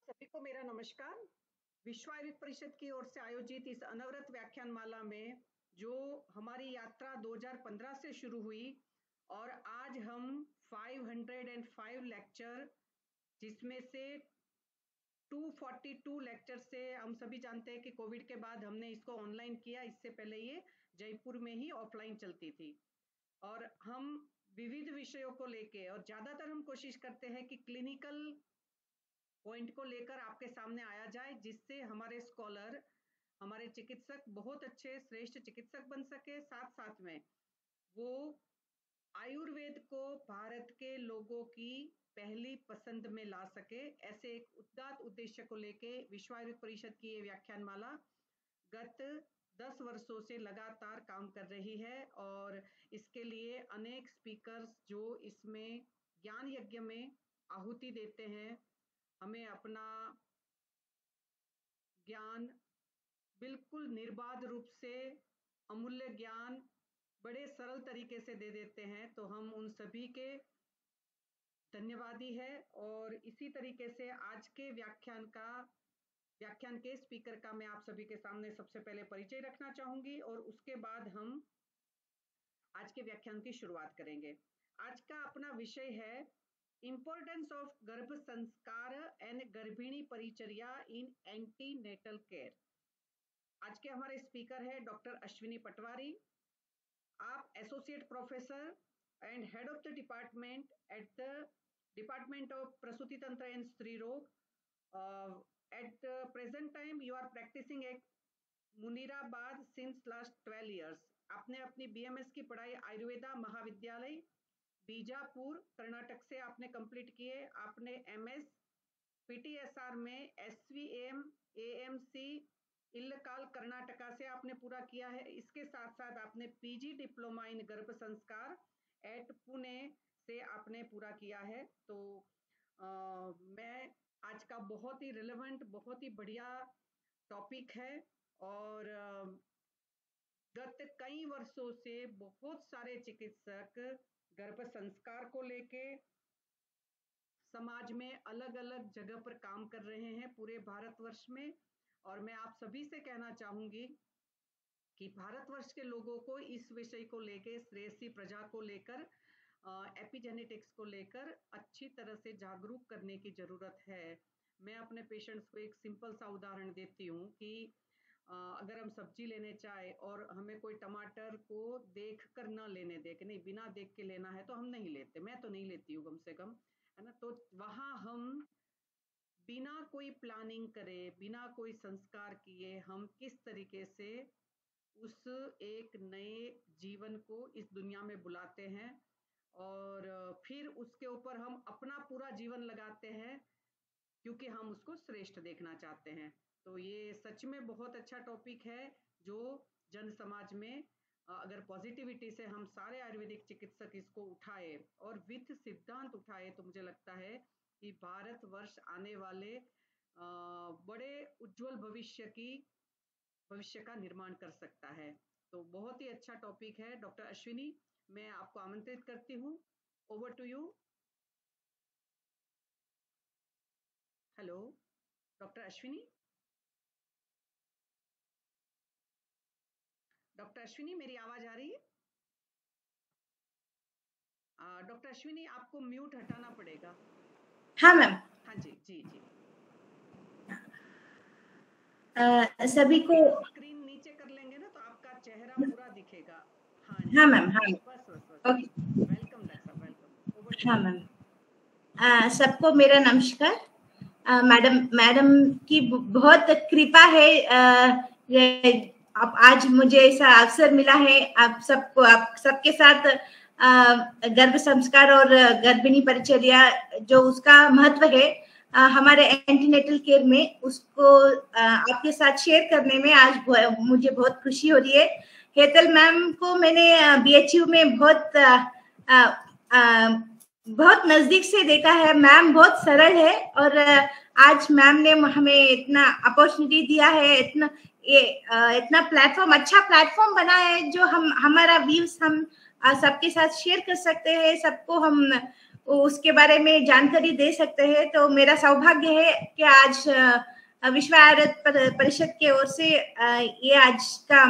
सभी को मेरा नमस्कार। विश्व आयुर्वेद परिषद की ओर से आयोजित इस अनवरत व्याख्यान माला में जो हमारी यात्रा 2015 से शुरू हुई और आज हम 505 लेक्चर, जिसमें से 242 लेक्चर से हम सभी जानते हैं कि कोविड के बाद हमने इसको ऑनलाइन किया। इससे पहले ये जयपुर में ही ऑफलाइन चलती थी और हम विविध विषयों को लेके और ज्यादातर हम कोशिश करते हैं कि क्लिनिकल पॉइंट को लेकर आपके सामने आया जाए, जिससे हमारे स्कॉलर, हमारे चिकित्सक बहुत अच्छे श्रेष्ठ चिकित्सक बन सके। साथ साथ में वो आयुर्वेद को भारत के लोगों की पहली पसंद में ला सके। ऐसे एक उदात्त उद्देश्य को लेके विश्व आयुर्वेद परिषद की ये व्याख्यानमाला गत 10 वर्षों से लगातार काम कर रही है और इसके लिए अनेक स्पीकर्स जो इसमें ज्ञान यज्ञ में आहुति देते हैं, हमें अपना ज्ञान बिल्कुल निर्बाध रूप से, अमूल्य ज्ञान बड़े सरल तरीके से दे देते हैं, तो हम उन सभी के धन्यवादी है। और इसी तरीके से आज के व्याख्यान के स्पीकर का मैं आप सभी के सामने सबसे पहले परिचय रखना चाहूंगी और उसके बाद हम आज के व्याख्यान की शुरुआत करेंगे। आज का अपना विषय है इम्पोर्टेंस ऑफ गर्भ संस्कार एंड गर्भिणी परिचर्या इन एंटीनेटल केयर। आज के हमारे स्पीकर है डॉक्टर अश्विनी पटवारी। आप associate professor and head of the department at the department of प्रसूति तंत्र एंड स्त्री रोग। At present time you are practising at Munirabad since last 12 years। आपने अपनी बीएमएस की पढ़ाई आयुर्वेदा महाविद्यालय बीजापुर कर्नाटक से आपने कंप्लीट किए। आपने एमएस पीटीएसआर में एसवीएम एएमसी इल्लकाल कर्नाटका से आपने पूरा किया है। इसके साथ साथ आपने पीजी डिप्लोमा इन गर्भ संस्कार एट पुणे से आपने पूरा किया है। तो मैं आज का बहुत ही रिलेवेंट, बहुत ही बढ़िया टॉपिक है और गत कई वर्षों से बहुत सारे चिकित्सक गर्भ संस्कार को लेके समाज में अलग अलग जगह पर काम कर रहे हैं पूरे भारतवर्ष में। और मैं आप सभी से कहना चाहूंगी कि भारतवर्ष के लोगों को इस विषय को लेकर, श्रेयसी प्रजा को लेकर, एपिजेनेटिक्स को लेकर अच्छी तरह से जागरूक करने की जरूरत है। मैं अपने पेशेंट्स को एक सिंपल सा उदाहरण देती हूँ कि अगर हम सब्जी लेने चाहे और हमें कोई टमाटर को देख कर ना लेने दे कि नहीं बिना देख के लेना है, तो हम नहीं लेते। मैं तो नहीं लेती हूँ कम से कम, है ना। तो वहां हम बिना कोई प्लानिंग करे, बिना कोई संस्कार किए, हम किस तरीके से उस एक नए जीवन को इस दुनिया में बुलाते हैं और फिर उसके ऊपर हम अपना पूरा जीवन लगाते हैं क्योंकि हम उसको श्रेष्ठ देखना चाहते हैं। तो ये सच में बहुत अच्छा टॉपिक है जो जन समाज में अगर पॉजिटिविटी से हम सारे आयुर्वेदिक चिकित्सक इसको उठाए और विथ सिद्धांत उठाए, तो मुझे लगता है कि भारतवर्ष आने वाले बड़े उज्जवल भविष्य का निर्माण कर सकता है। तो बहुत ही अच्छा टॉपिक है। डॉक्टर अश्विनी, मैं आपको आमंत्रित करती हूँ। Over to you. Hello doctor Ashwini. Doctor Ashwini, मेरी आवाज आ रही है? डॉक्टर अश्विनी, आपको म्यूट हटाना पड़ेगा। हाँ मैम। हाँ जी जी जी। सभी को स्क्रीन नीचे कर लेंगे ना तो आपका चेहरा पूरा दिखेगा। हाँ मैम। हाँ बस बस बस। ओके। वेलकम डॉक्टर साहब, वेलकम। हाँ मैम। सबको मेरा नमस्कार। मैडम की बहुत कृपा है, आप आज मुझे ऐसा अवसर मिला है आप सबके साथ गर्भ संस्कार और गर्भिणी परिचर्या जो उसका महत्व है हमारे एंटीनेटल केयर में, उसको आपके साथ शेयर करने में आज मुझे बहुत खुशी हो रही है। हेतल मैम को मैंने बीएचयू में बहुत नजदीक से देखा है। मैम बहुत सरल है और आज मैम ने हमें इतना अपॉर्चुनिटी दिया है, इतना प्लेटफॉर्म, अच्छा प्लेटफॉर्म बना है जो हमारा व्यूज हम सबके साथ शेयर कर सकते हैं, सबको हम उसके बारे में जानकारी दे सकते हैं। तो मेरा सौभाग्य है कि आज विश्व आयुर्वेद परिषद की ओर से ये आज का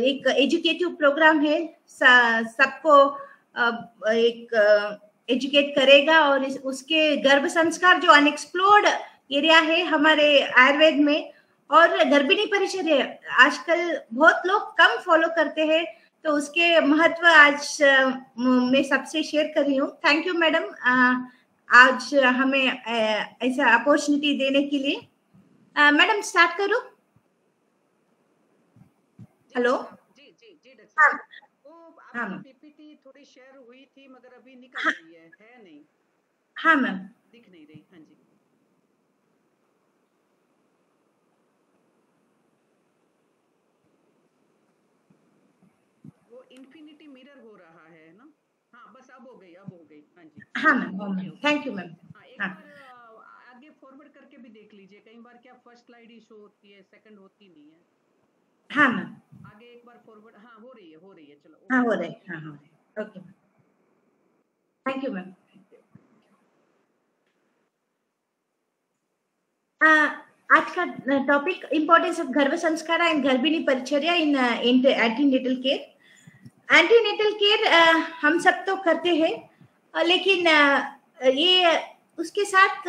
एक एजुकेटिव प्रोग्राम है, सबको एक एजुकेट करेगा और उसके गर्भ संस्कार जो अनएक्सप्लोर्ड एरिया है हमारे आयुर्वेद में, और गर्भिणी परिचर्या आजकल बहुत लोग कम फॉलो करते हैं, तो उसके महत्व आज मैं सबसे शेयर कर रही हूँ। थैंक यू मैडम, आज हमें ऐसा अपॉर्चुनिटी देने के लिए। मैडम स्टार्ट करो। हेलो। जी जी जी डॉक्टर, वो आपकी पीपीटी थोड़ी शेयर हुई थी मगर अभी निकल रही है नहीं? हाँ मैम, दिख नहीं रही। हाँ जी, वो इन्फिनिटी मिरर हो रहा है ना? हाँ बस अब हो गई, अब हो गई। हाँ जी, हाँ मैम, थैंक यू मैम। हाँ एक बार आगे फॉरवर्ड करके भी देख लीजिए, कई बार क्या फर्स्ट स्लाइड ही शो होती है, सेकंड होती नहीं है। हाँ मैम, आगे एक बार फॉरवर्ड। हाँ हो रही है, चलो। हाँ हो रहे हैं, हाँ हो रहे हैं। Okay, thank you ma'am. आज का टॉपिक इंपॉर्टेंस ऑफ गर्भ संस्कार एंड गर्भिणी परिचर्या इन एंटीनेटल केयर। एंटीनेटल केयर हम सब तो करते हैं, लेकिन ये उसके साथ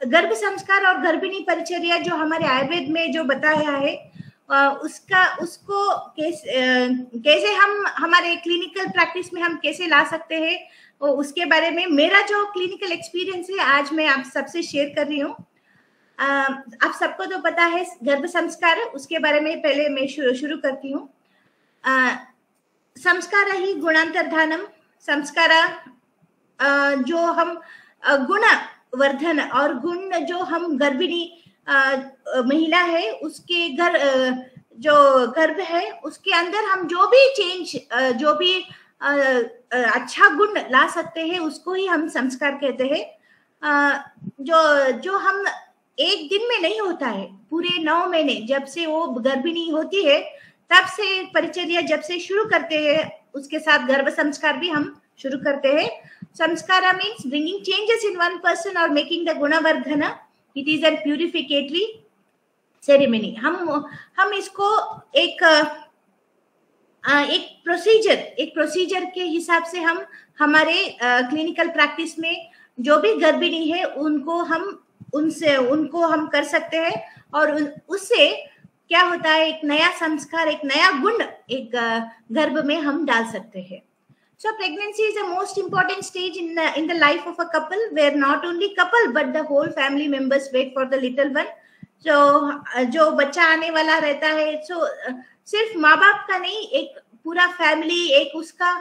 गर्भ संस्कार और गर्भिणी परिचर्या जो हमारे आयुर्वेद में जो बताया है उसको कैसे हम हमारे क्लिनिकल प्रैक्टिस में हम कैसे ला सकते हैं, उसके बारे में मेरा जो क्लिनिकल एक्सपीरियंस है आज मैं आप सबसे शेयर कर रही हूँ। आप सबको तो पता है गर्भ संस्कार, उसके बारे में पहले मैं शुरू करती हूँ। संस्कार ही गुणांतर्धानम। संस्कार जो हम गुणवर्धन और गुण जो हम गर्भिणी महिला है उसके जो गर्भ है उसके अंदर हम जो भी चेंज जो भी अच्छा गुण ला सकते हैं उसको ही हम संस्कार कहते हैं। जो हम एक दिन में नहीं होता है, पूरे 9 महीने जब से वो गर्भिणी होती है तब से परिचर्या जब से शुरू करते हैं, उसके साथ गर्भ संस्कार भी हम शुरू करते हैं। Sanskar means bringing changes in one person और making the gunavardhan. It is an purificatory ceremony. हम इसको एक प्रोसीजर के हिसाब से हम हमारे क्लिनिकल प्रैक्टिस में जो भी गर्भिणी है उनको हम कर सकते हैं, और उससे क्या होता है, एक नया संस्कार, एक नया गुण एक गर्भ में हम डाल सकते हैं। So pregnancy is the most important stage in the life of a couple, where not only couple but the whole family members wait for the little one. जो बच्चा आने वाला रहता है, सिर्फ माँ बाप का नहीं, एक पूरा फैमिली, एक उसका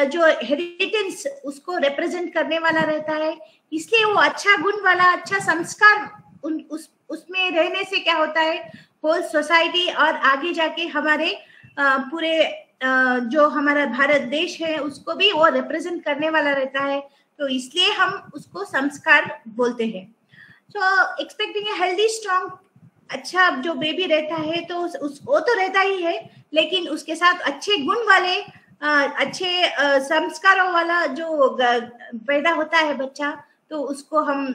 जो हेरिटेंस उसको रिप्रेजेंट करने वाला रहता है। इसलिए वो अच्छा गुण वाला अच्छा संस्कार उसमें रहने से क्या होता है, होल सोसाइटी और आगे जाके हमारे पूरे जो हमारा भारत देश है उसको भी वो रिप्रेजेंट करने वाला रहता है, तो इसलिए हम उसको संस्कार बोलते हैं। सो एक्सपेक्टिंग ए हेल्दी स्ट्रॉन्ग, अच्छा जो बेबी रहता है तो वो तो रहता ही है, लेकिन उसके साथ अच्छे गुण वाले अच्छे संस्कारों वाला जो पैदा होता है बच्चा, तो उसको हम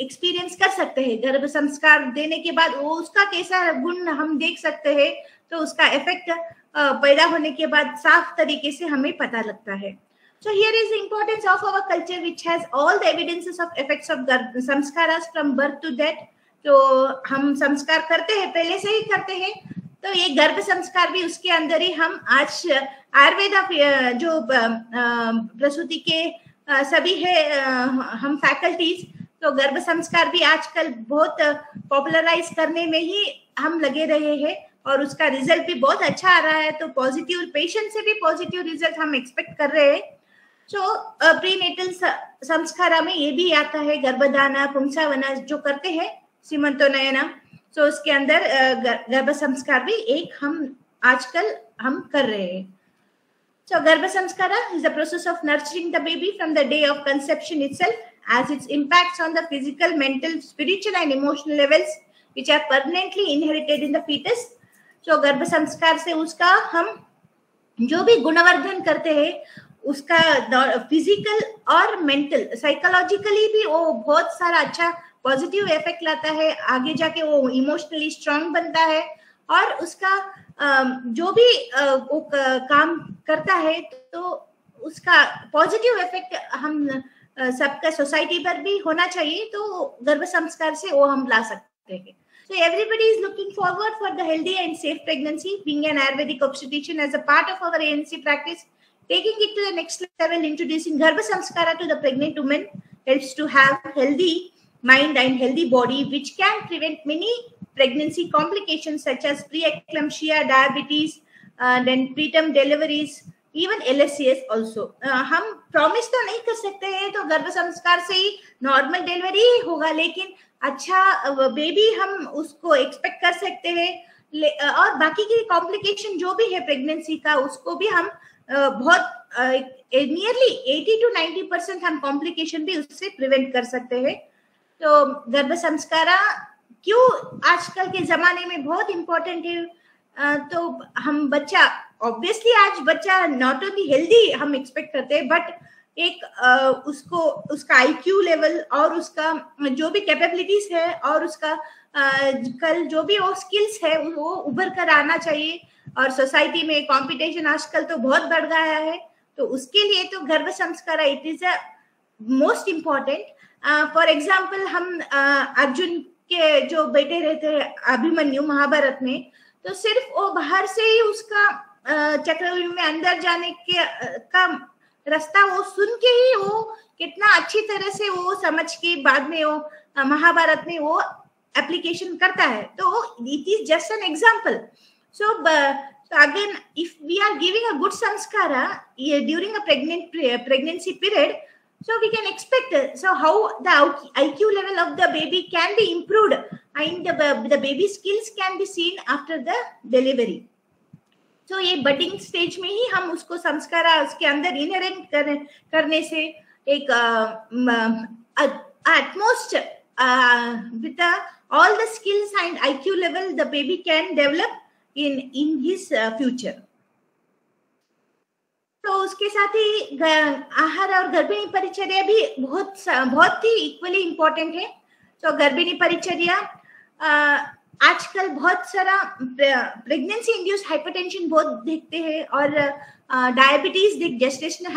एक्सपीरियंस कर सकते हैं। गर्भ संस्कार देने के बाद वो उसका कैसा गुण हम देख सकते हैं, तो उसका इफेक्ट पैदा होने के बाद साफ तरीके से हमें पता लगता है। So here is the importance of our culture, which has all the evidences of effects of samskaras from birth to death. तो हम संस्कार करते हैं, पहले से ही करते हैं, तो ये गर्भ संस्कार भी उसके अंदर ही हम आज आयुर्वेद जो प्रसूति के सभी है हम फैकल्टीज, तो गर्भ संस्कार भी आजकल बहुत पॉपुलराइज करने में ही हम लगे रहे हैं और उसका रिजल्ट भी बहुत अच्छा आ रहा है। तो पॉजिटिव पेशेंट से भी पॉजिटिव रिजल्ट हम एक्सपेक्ट कर रहे हैं। सो प्रीनेटल संस्कार में ये भी आता है, गर्भधाना पुंसावना जो करते हैं सीमंतोनयना, सो उसके अंदर गर्भ संस्कार भी एक हम आजकल हम कर रहे हैं। सो गर्भ संस्कार is the process of nurturing the baby from the day of conception itself, as its impacts on the physical, mental, spiritual and emotional levels which are permanently inherited in the fetus. So गर्भ संस्कार से उसका हम जो भी गुणवर्धन करते हैं उसका फिजिकल और मेंटल साइकोलॉजिकली भी वो बहुत सारा अच्छा पॉजिटिव इफेक्ट लाता है। आगे जाके वो इमोशनली स्ट्रांग बनता है और उसका जो भी वो काम करता है तो उसका पॉजिटिव इफेक्ट हम सबका सोसाइटी पर भी होना चाहिए। तो गर्भ संस्कार से वो हम ला सकते हैं। So everybody is looking forward for the healthy and safe pregnancy. Being an Ayurvedic obstetrician as a part of our ANC practice, taking it to the next level, introducing Garbha Samskara to the pregnant woman helps to have healthy mind and healthy body, which can prevent many pregnancy complications such as preeclampsia, diabetes, then preterm deliveries, even LSCS also. हम promise तो नहीं कर सकते हैं तो गर्भ संस्कार से ही नॉर्मल डिलीवरी ही होगा, लेकिन अच्छा बेबी हम उसको एक्सपेक्ट कर सकते हैं। और बाकी की कॉम्प्लिकेशन जो भी है प्रेगनेंसी का उसको भी हम बहुत नियरली 80 to 90% हम कॉम्प्लिकेशन भी उससे प्रिवेंट कर सकते हैं। तो गर्भ संस्कारा क्यों आजकल के जमाने में बहुत इम्पोर्टेंट है। तो हम बच्चा ऑब्वियसली आज बच्चा नॉट ओनली हेल्दी हम एक्सपेक्ट करते हैं, बट एक उसको उसका आईक्यू लेवल और उसका जो भी कैपेबिलिटीज है और उसका कल जो भी वो स्किल्स है वो उभर कर आना चाहिए। और सोसाइटी में कंपटीशन आजकल तो बहुत बढ़ गया है, तो उसके लिए तो गर्भ संस्कार it is a most important. For example हम अर्जुन के जो बेटे रहते हैं अभिमन्यु महाभारत में, तो सिर्फ वो बाहर से ही उसका चक्रव्यूह में अंदर जाने के का रास्ता वो सुन के ही वो कितना अच्छी तरह से वो समझ के बाद में वो महाभारत में वो एप्लीकेशन करता है। तो it is just an example. So again if we are giving a good sanskara during a pregnancy period, so we can expect so how the IQ level of the baby can be improved and the baby skills can be seen after the delivery. तो ये budding stage में ही हम उसको संस्कारा उसके अंदर inherent करने से एक utmost with all the skills and IQ level the baby can develop in his future. तो उसके साथ ही आहार और गर्भिणी परिचर्या भी बहुत ही इक्वली इम्पोर्टेंट है। तो गर्भिणी परिचर्या आजकल बहुत सारा प्रेगनेंसी इंड्यूस्ड हाइपरटेंशन बहुत देखते हैं और डायबिटीज जेस्टेशनल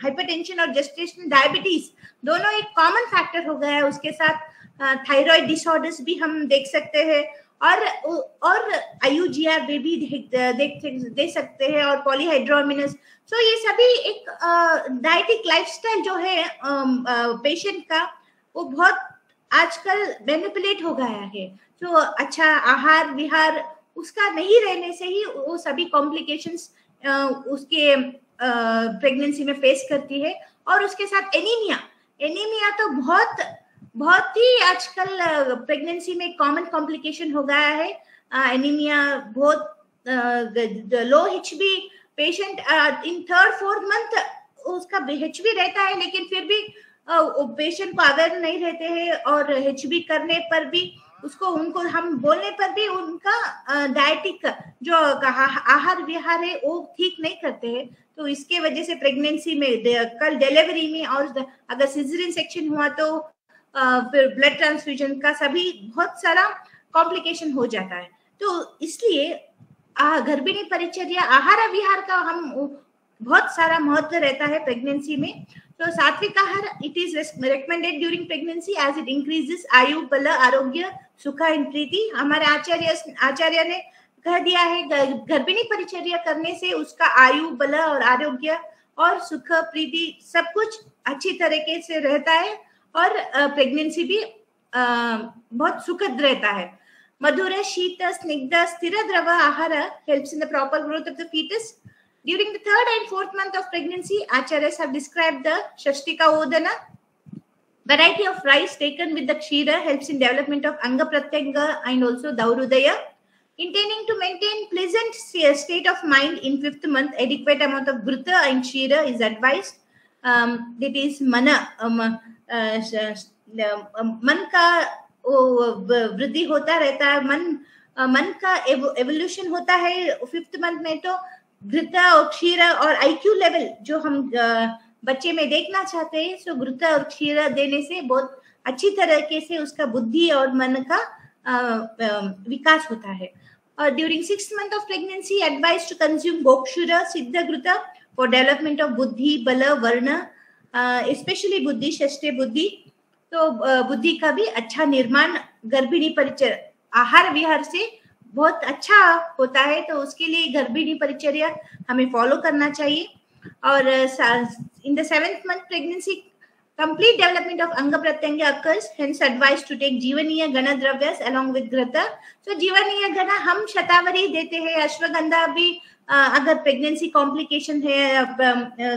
हाइपरटेंशन और जेस्टेशनल डायबिटीज दोनों एक कॉमन फैक्टर हो गया है। उसके साथ थायराइड डिसऑर्डर्स भी हम देख सकते हैं और IUGR बेबी देख सकते हैं और पॉलीहाइड्रोमिनस। सो ये सभी एक डाइटिक लाइफस्टाइल जो है पेशेंट का वो बहुत आजकल मैनिपुलेट हो गया है। तो अच्छा आहार विहार उसका नहीं रहने से ही वो सभी कॉम्प्लिकेशंस उसके प्रेगनेंसी में फेस करती है। और उसके साथ एनीमिया तो बहुत ही आजकल प्रेगनेंसी में कॉमन कॉम्प्लिकेशन हो गया है। एनीमिया बहुत लो HB patient in 3rd-4th month उसका HB रहता है, लेकिन फिर भी पेशेंट को अवेयर नहीं रहते हैं और HB करने पर भी उनको हम बोलने पर भी उनका डाइटिक जो आहार विहार है वो ठीक नहीं करते हैं। तो इसके वजह से प्रेगनेंसी में कल डिलीवरी में और अगर सिजेरियन सेक्शन हुआ तो फिर ब्लड ट्रांसफ्यूजन का सभी बहुत सारा कॉम्प्लिकेशन हो जाता है। तो इसलिए गर्भिणी परिचर्या आहार विहार का हम बहुत सारा महत्व रहता है प्रेगनेंसी में। तो सात्विक आहार it is recommended during pregnancy as it increases आयु बल आरोग्य सुख एंड प्रीति। हमारे आचार्य ने कह दिया है गर्भिणी परिचर्या करने से उसका आयु बल और आरोग्य और सुख प्रीति सब कुछ अच्छी तरीके से रहता है और प्रेगनेंसी भी बहुत सुखद रहता है। मधुर शीत स्निग्ध स्थिर द्रव आहार helps in the proper growth of the fetus. During the 3rd and 4th month of pregnancy, acharyas have described the Shashtika Odana. Variety of rice taken with the kshira helps in development of Anga Pratyanga and also Daurudaya. Intending to maintain pleasant state of mind in 5th month, adequate amount of Ghruta and kshira is advised. That is mana. मन का वृद्धि होता रहता है, मन का evolution होता है 5th मंथ में। तो घृत और क्षीर और IQ लेवल जो हम बच्चे में देखना चाहते हैं, सो घृत और क्षीर देने से बहुत अच्छी तरीके से उसका बुद्धि और मन का विकास होता है। और during 6 months of pregnancy, advised to consume gokshura सिद्ध घृत for development of बुद्धि, बल, वर्ण, स्पेशली बुद्धि, षष्ठे बुद्धि। तो बुद्धि का भी अच्छा निर्माण गर्भिणी परिचर्या आहार विहार से बहुत अच्छा होता है, तो उसके लिए गर्भिणी परिचर्या हमें फॉलो करना चाहिए। और in the 7th month pregnancy, complete development of अंग प्रत्यंग occurs, hence advised to take जीवनीय गण द्रव्यस along with घृत। तो जीवनीय गण हम शतावरी देते हैं, अश्वगंधा भी अगर प्रेगनेंसी कॉम्प्लिकेशन है,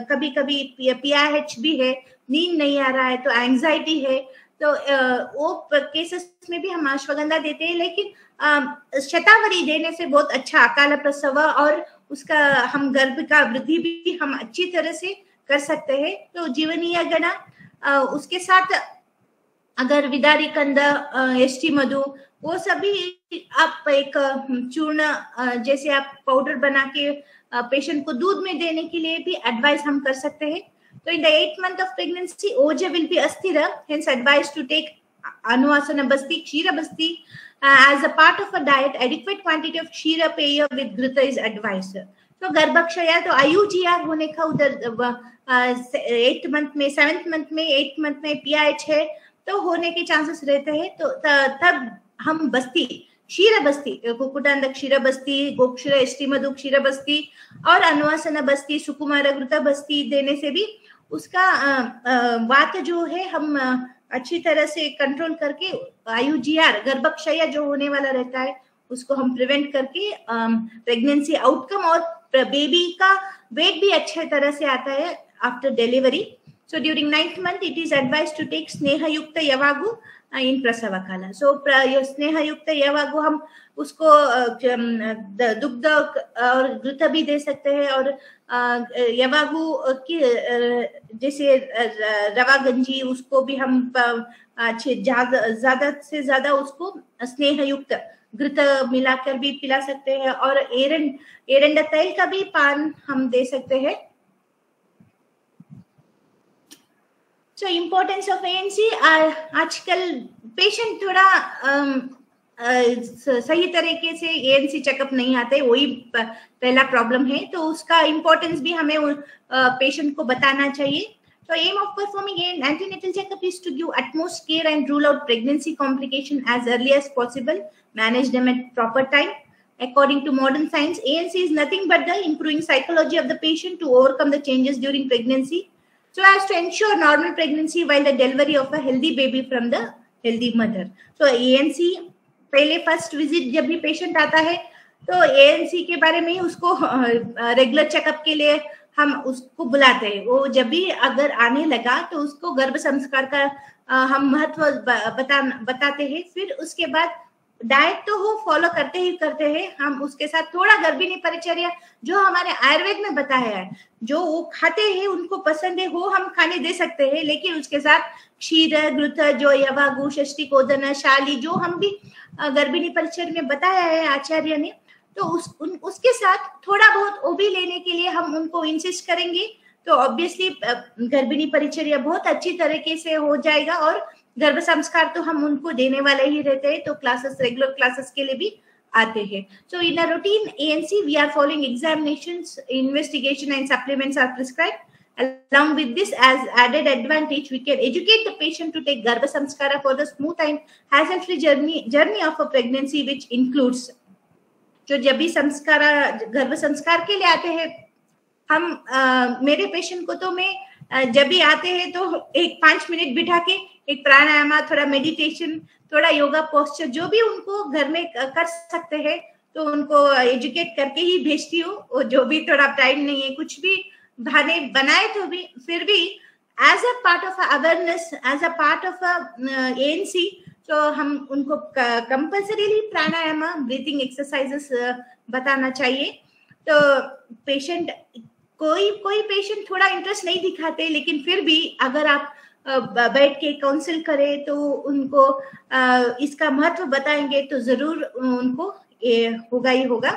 कभी कभी PIH भी है, नींद नहीं आ रहा है, तो एंजाइटी है, तो वो केसेस में भी हम अश्वगंधा देते हैं। लेकिन शतावरी देने से बहुत अच्छा अकाल प्रसव और उसका हम गर्भ का वृद्धि भी हम अच्छी तरह से कर सकते हैं। तो जीवनीय गण, उसके साथ अगर विदारी कंद, एष्टी मधु, वो सभी आप एक चूर्ण जैसे आप पाउडर बना के पेशेंट को दूध में देने के लिए भी एडवाइस हम कर सकते हैं। तो in the 8th month of pregnancy, OJ will be अस्थिर, hence advised to take अनुवासन Basti, Kshir Basti as a part of a diet. Adequate quantity of क्षीर पेय with घृत is advised। तो गर्भक्षय, तो IUGR होने का उधर 8th month में, 7th month में, 8th month में PIH है, तो होने के चांसेस रहते हैं। तो तब हम बस्ती, क्षीर बस्ती, कुकुटांड क्षीर बस्ती, गोक्षुर, एष्टी मधु क्षीर बस्ती और अनुवासन बस्ती, सुकुमार घृत बस्ती देने से भी उसका वात जो है हम अच्छी तरह से कंट्रोल करके IUGR गर्भक्षय जो होने वाला रहता है उसको हम प्रिवेंट करके प्रेगनेंसी आउटकम और बेबी का वेट भी अच्छे तरह से आता है after delivery. So during 9th month, it is advised to take स्नेह युक्त यवागु in प्रसव काल। So स्नेह युक्त यवागु हम उसको दुग्ध और घृत भी दे सकते हैं, और यवागु की जैसे रवा गंजी उसको भी हम ज्यादा से ज्यादा उसको स्नेह युक्त घृत मिलाकर भी पिला सकते हैं, और एरंड तेल का भी पान हम दे सकते हैं। So importance of ANC, आजकल पेशेंट थोड़ा सही तरीके से ANC चेकअप नहीं आते, वही पहला प्रॉब्लम है, तो उसका इम्पोर्टेंस भी हमें पेशेंट को बताना चाहिए। So aim of performing an antenatal checkup is to give utmost care and rule out pregnancy complication as early as possible, manage them at proper time. According to modern science, ANC is nothing but the improving psychology of the patient to overcome the changes during pregnancy, so as to ensure normal pregnancy while the delivery of a healthy baby from the healthy mother. So ANC पहले first visit जब भी patient आता है तो ANC के बारे में उसको रेगुलर चेकअप के लिए हम उसको बुलाते हैं। वो जब भी अगर आने लगा तो उसको गर्भ संस्कार का हम महत्व बताते हैं। फिर उसके बाद डाइट तो वो फॉलो करते हैं, हम उसके साथ थोड़ा गर्भिणी परिचर्या जो हमारे आयुर्वेद में बताया है, जो वो खाते हैं उनको पसंद है वो हम खाने दे सकते हैं, लेकिन उसके साथ क्षीर घृत जो यवागु षष्ठी कोदन शाली जो हम भी गर्भिणी परिचर्या में बताया है आचार्य ने, तो उसके साथ थोड़ा बहुत वो भी लेने के लिए हम उनको इंसिस्ट करेंगे, तो ऑब्वियसली गर्भिणी परिचर्या बहुत अच्छी तरीके से हो जाएगा और गर्भ संस्कार तो हम उनको देने वाले ही रहते हैं, तो क्लासेस रेगुलर क्लासेस के लिए भी आते हैं। So in a routine ANC we are following examinations, investigation and supplements are prescribed. Along with this, as added advantage, we can educate the patient to take Garbha Samskara for the smooth and hassle-free journey of a pregnancy, which includes जो जब भी गर्भ संस्कार के लिए आते हैं हम मेरे पेशेंट को तो मैं जब भी आते हैं तो 5 मिनट बिठा के एक प्राणायाम, थोड़ा मेडिटेशन, थोड़ा योगा पोस्चर जो भी उनको घर में कर सकते हैं तो उनको एजुकेट करके ही भेजती हूँ। जो भी थोड़ा टाइम नहीं है, कुछ भी बहाने बनाए तो भी फिर भी as a part of awareness, as a part of ANC, तो हम उनको कंपल्सरीली प्राणायाम, ब्रीथिंग एक्सरसाइजेस बताना चाहिए। तो पेशेंट कोई पेशेंट थोड़ा इंटरेस्ट नहीं दिखाते, लेकिन फिर भी अगर आप बैठ के काउंसिल करें तो उनको इसका महत्व बताएंगे तो जरूर उनको होगा ही होगा।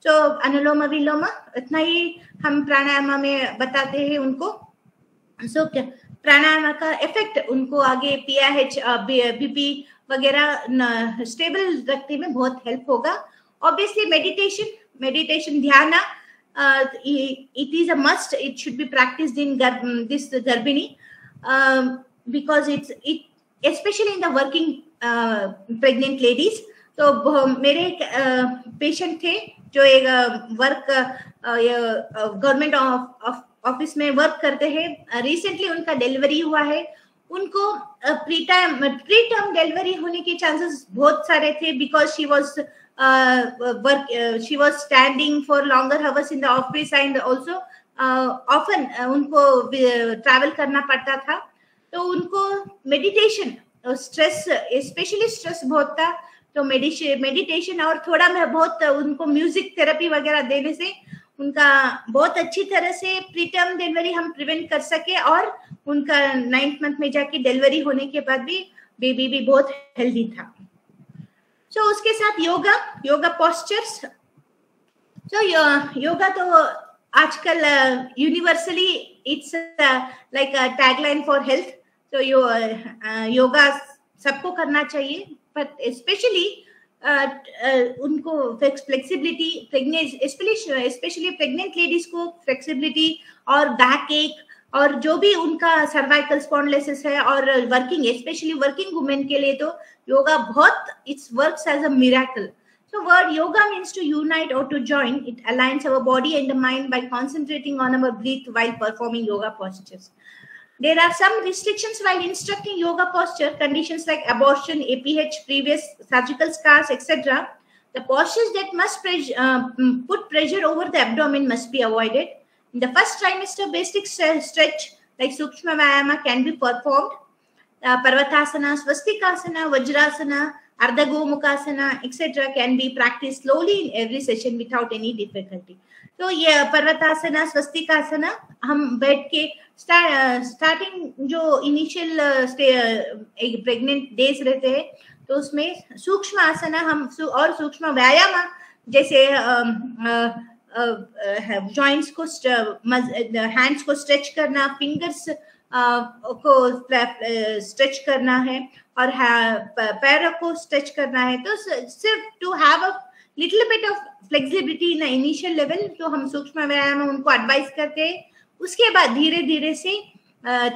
तो अनुलोम विलोम इतना ही हम प्राणायाम में बताते हैं उनको। सो प्राणायाम का इफेक्ट उनको आगे PIH BP वगैरह स्टेबल रखने में बहुत हेल्प होगा। ऑब्वियसली मेडिटेशन ध्यान it is a must, it should be practiced in this Garbhini because it especially in the working pregnant ladies। तो मेरे एक पेशेंट थे जो एक वर्क गवर्नमेंट ऑफिस में वर्क करते हैं, रिसेंटली उनका डिलीवरी हुआ है। उनको प्री टर्म डिलीवरी होने के चांसेस बहुत सारे थे because she was standing for longer hours in the office and also often उनको ट्रैवल करना पड़ता था। तो उनको मेडिटेशन स्ट्रेस स्पेशली स्ट्रेस बहुत था, तो मेडिटेशन और थोड़ा में बहुत उनको म्यूजिक थेरेपी वगैरह देने से उनका बहुत अच्छी तरह से प्री टर्म डिलीवरी हम प्रिवेंट कर सके और उनका 9th मंथ में जाके डिलीवरी होने के बाद भी बेबी भी बहुत हेल्दी था। तो उसके साथ योगा पोस्चर्स। तो योगा तो आजकल universally it's like a tagline for health. तो योगा सबको करना चाहिए, बट स्पेशली उनको फ्लेक्सिबिलिटी स्पेशली प्रेग्नेंट लेडीज को फ्लेक्सिबिलिटी और बैक एक और जो भी उनका सर्वाइकल स्पॉन्डिलोसिस है और वर्किंग स्पेशली वर्किंग वुमेन के लिए तो योगा बहुत it's works as a miracle. So word yoga means to unite or to join. It aligns our body and the mind by concentrating on our breath while performing yoga postures. There are some restrictions while instructing yoga posture, conditions like abortion, APH, previous surgical scars, etc. The postures that must put pressure over the abdomen must be avoided. In the first trimester, basic stretch like Sukshma Vayama can be performed. Parvatasana, Swastikasana, Vajrasana, Ardha Gomukasana, etc. can be practiced slowly in every session without any difficulty. तो ये पर्वतासना स्वस्तिकासना हम बैठ के starting जो initial एक pregnant days रहते हैं तो उसमें सूक्ष्म आसना हम और सूक्ष्म व्यायाम जैसे जॉइंट्स को हैंड्स को स्ट्रेच करना, फिंगर्स को स्ट्रेच करना है और पैरों को स्ट्रेच करना है। तो सिर्फ to have a little bit of flexibility in initial level जो हम सूक्ष्म व्यायाम उनको एडवाइस करते हैं। उसके बाद धीरे धीरे से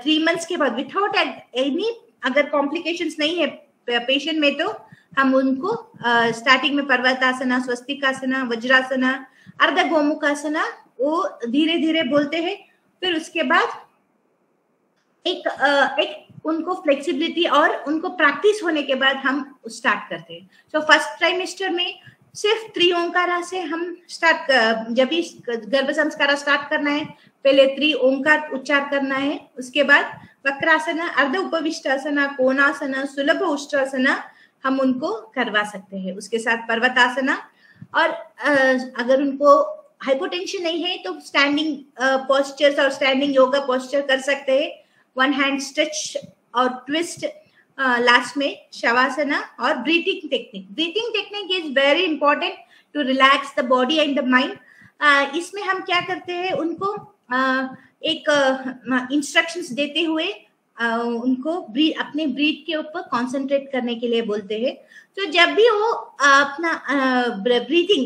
3 मंथ्स के बाद विदाउट एनी अगर कॉम्प्लिकेशंस नहीं है पेशेंट में तो हम उनको स्टार्टिंग में पर्वतासना, स्वस्तिकासना, वज्रासना, अर्ध गोमुखासना वो धीरे धीरे बोलते हैं। फिर उसके बाद एक उनको फ्लेक्सिबिलिटी और उनको प्रैक्टिस होने के बाद हम स्टार्ट करते हैं। सो फर्स्ट ट्राइमेस्टर में सिर्फ त्रिओंकारा से हम जब भी गर्भ संस्कार स्टार्ट करना है पहले त्रिओंकार उच्चार करना है। उसके बाद वक्रासना, अर्ध उपविष्टासना, कोणासना, सुलभ उष्ट्रासना हम उनको करवा सकते हैं। उसके साथ पर्वतासना और अगर उनको हाइपोटेंशन नहीं है तो स्टैंडिंग पोस्चर्स और स्टैंडिंग योगा पोस्चर कर सकते हैं। 1 हैंड स्ट्रेच और ट्विस्ट, लास्ट में शवासना और breathing technique is very important to relax the body and the mind. इसमें हम क्या करते हैं उनको एक इंस्ट्रक्शंस देते हुए उनको अपने ब्रीथ के ऊपर कंसंट्रेट करने के लिए बोलते हैं। तो जब भी वो अपना ब्रीथिंग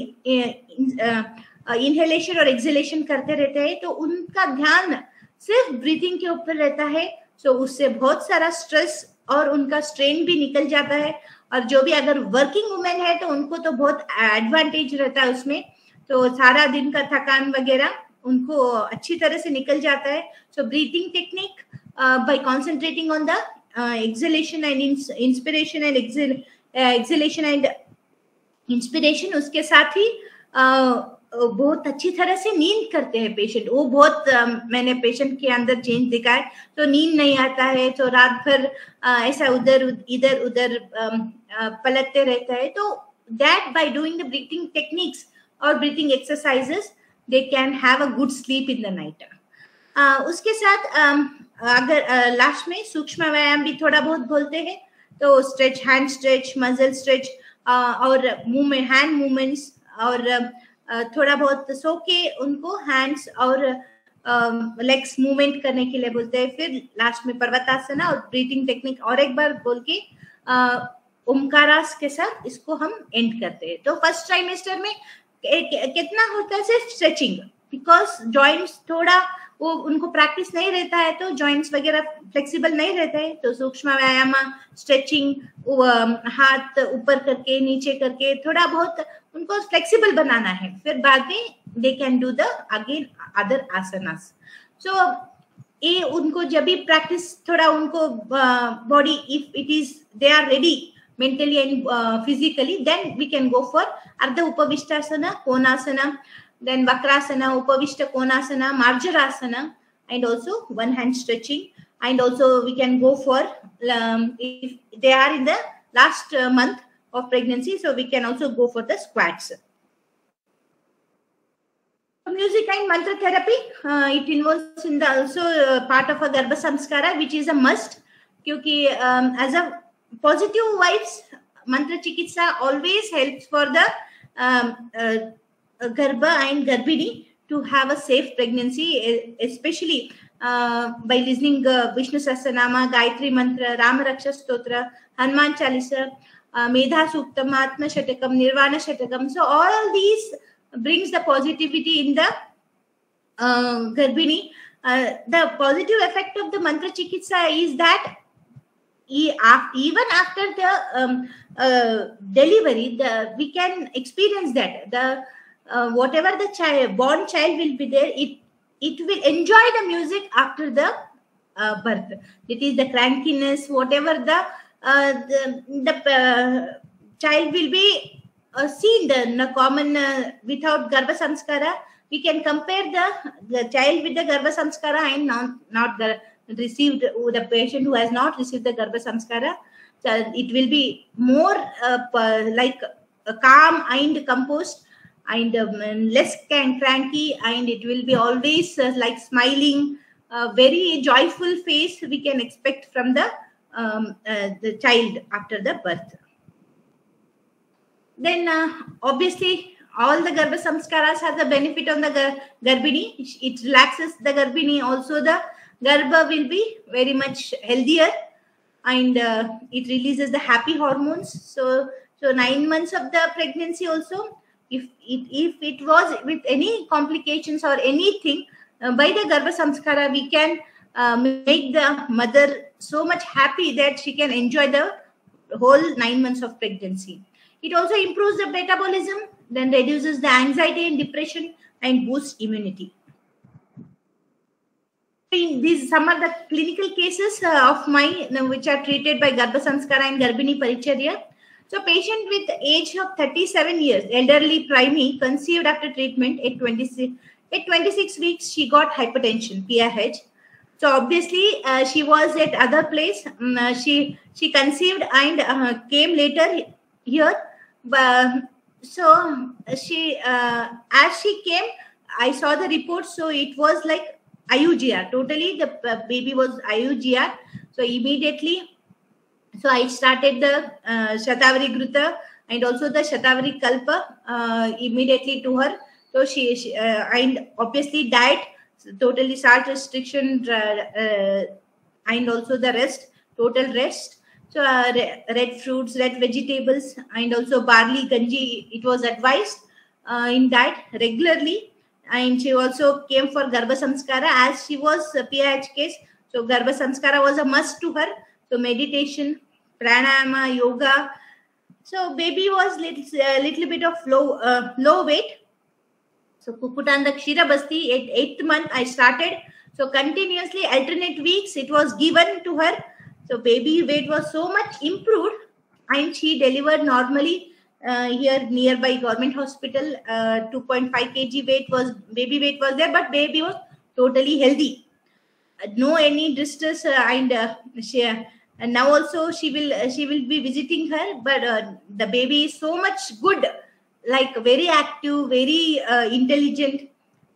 इनहेलेशन और एक्सहेलेशन करते रहते हैं तो उनका ध्यान सिर्फ ब्रीथिंग के ऊपर रहता है। तो उससे बहुत सारा स्ट्रेस और उनका स्ट्रेन भी निकल जाता है। और जो भी अगर वर्किंग वुमेन है तो उनको तो बहुत एडवांटेज रहता है उसमें, तो सारा दिन का थकान वगैरह उनको अच्छी तरह से निकल जाता है। So breathing technique by concentrating on the exhalation and inspiration and exhalation and inspiration, उसके साथ ही बहुत अच्छी तरह से नींद करते हैं पेशेंट। वो बहुत मैंने पेशेंट के अंदर चेंज दिखा है। तो नींद नहीं आता है तो रात भर ऐसा इधर उधर पलटते रहता है। तो that by doing the breathing techniques और breathing exercises they can have a good sleep in the night. उसके साथ अगर लास्ट में सूक्ष्म व्यायाम भी थोड़ा बहुत बोलते हैं तो stretch, hand stretch, muscle stretch और मूवमेंट, हैंड मूवमेंट्स और थोड़ा बहुत सो के उनको हैंड्स और लेग्स मूवमेंट करने के लिए बोलते हैं। फिर लास्ट में पर्वतासना और ब्रीथिंग टेक्निक और एक बार बोल के ओमकारास के साथ इसको हम एंड करते हैं। तो फर्स्ट ट्राइमेस्टर में कितना होता है सिर्फ स्ट्रेचिंग, बिकॉज जॉइंट्स थोड़ा वो उनको प्रैक्टिस नहीं रहता है तो जॉइंट्स वगैरह फ्लेक्सिबल नहीं रहते हैं, तो सूक्ष्म व्यायाम, स्ट्रेचिंग, हाथ ऊपर करके नीचे करके थोड़ा बहुत उनको फ्लेक्सिबल बनाना है। फिर बाद में they can do the again other asanas. So ये उनको जब भी प्रैक्टिस थोड़ा उनको body if it is they are ready mentally and physically, then we can go for Ardha Upavishtasana, Konasana, then Vakrasana, Upavishta Konasana, Marjarasana, and also one hand stretching. And also we can go for if they are in the last month of pregnancy, so we can also go for the squats. Music and mantra therapy, it involves in the also part of a Garbha Samskara, which is a must, kyunki as a positive vibes, mantra chikitsa always helps for the Garbha and Garbhini to have a safe pregnancy, especially by listening Vishnu Sahasranama, Gayatri Mantra, Rama Raksha Stotra, Hanuman Chalisa, Medha Suktam, Atma Shatakam, Nirvana Shatakam. So all these brings the positivity in the Garbhini. The positive effect of the mantra chikitsa is that even after the delivery, we can experience that the whatever the born child will be there, it will enjoy the music after the birth. It is the crankiness, whatever the child will be seen the common without Garbha Samskara. We can compare the child with the Garbha Samskara and not received, the patient who has not received the Garbha Samskara. So it will be more like calm and composed and less cranky, and it will be always like smiling, very joyful face we can expect from the child after the birth. Then obviously all the Garbha Samskaras have the benefit on the Garbhini. It relaxes the Garbhini. Also the Garbha will be very much healthier, and it releases the happy hormones. So 9 months of the pregnancy also, if it was with any complications or anything, by the Garbha Samskara we can make the mother so much happy that she can enjoy the whole 9 months of pregnancy. It also improves the metabolism, then reduces the anxiety and depression, and boosts immunity. These some are the clinical cases of mine which are treated by Garbha Samskara and Garbhini Paricharya. So patient with age of 37 years, elderly primary, conceived after treatment at 26 weeks, she got hypertension, PAH. So obviously she was at other place. She conceived and came later here. So she as she came, I saw the report. So it was like IUGR. Totally the baby was IUGR. So immediately, so I started the Shatavari Gruta and also the Shatavari Kalpa immediately to her. So she and obviously diet, totally salt restriction, and also the rest, total rest. So red fruits, red vegetables, and also barley ganji, it was advised in diet regularly. And she also came for Garbha Samskara as she was a PAH case. So Garbha Samskara was a must to her. So meditation, pranayama, yoga. So baby was little bit of low weight. So Kukutanda Kshira Basti at 8th month I started. So continuously alternate weeks it was given to her. So baby weight was so much improved, and she delivered normally here nearby government hospital. 2.5 kg baby weight was there, but baby was totally healthy. No any distress, and now also she will be visiting her. But the baby is so much good, like very active, very intelligent,